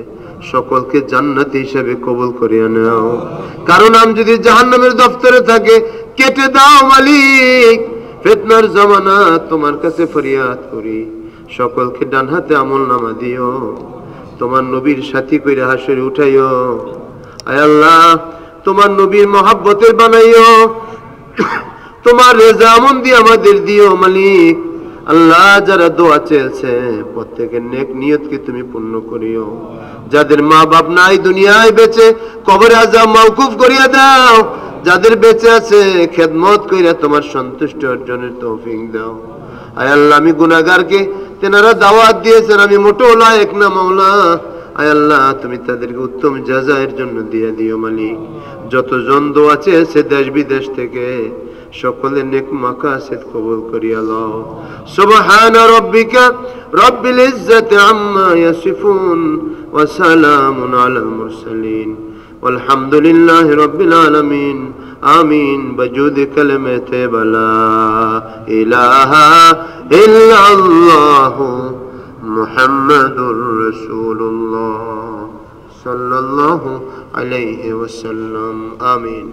সকলকে জান্নাতি হিসেবে কবুল করিয়া নাও। কারণ নাম যদি জাহান্নামের দফতরে থাকে কেটে দাও মালিক। ফিতনার জামানা তোমার কাছে ফরিয়াদ করি, সকলকে ডান হাতে আমলনামা দিও, তোমার নবীর সাথী কইরা হাসরে উঠাইও। আয় আল্লাহ, তোমার নবীর মহব্বতের বানাইও, তোমার রেজামন্দি আমাদের দিও মালিক। আল্লাহ যারা দোয়া চেয়েছে প্রত্যেকের নেক নিয়তকে তুমি পূর্ণ করিও। যাদের মা বাপ নাই দুনিয়ায় বেঁচে কবরে আযাব মাওকুফ করিয়া দাও। যাদের বেঁচে আছে খেদমত কইরা তোমার সন্তুষ্টি অর্জনের তৌফিক দাও। আয় আল্লাহ আমি গুনাহগারকে তেনারা দাওয়াত দিয়েছেন আমি মোটেও লায়েক না মাওলা। আয় আল্লাহ তুমি তাদেরকে উত্তম জাযায়ের জন্য দিয়ে দিও মালিক। যতজন দোয়া চেয়েছে দেশ বিদেশ থেকে সকলের নেক মাকাসিদ কবুল করিয়া লও। সুবহান রাব্বিকা রাব্বিল ইজ্জাতি আম্মা ইয়াসিফুন ওয়া সালামুন আলাল মুরসালিন ওয়ালহামদুলিল্লাহি রাব্বিল আলামিন। আমিন বজুদি কালিমাতে লা ইলাহা ইল্লাল্লাহু মুহাম্মাদুর রাসূলুল্লাহ সাল্লাল্লাহু আলাইহি ওয়াসাল্লাম। আমিন।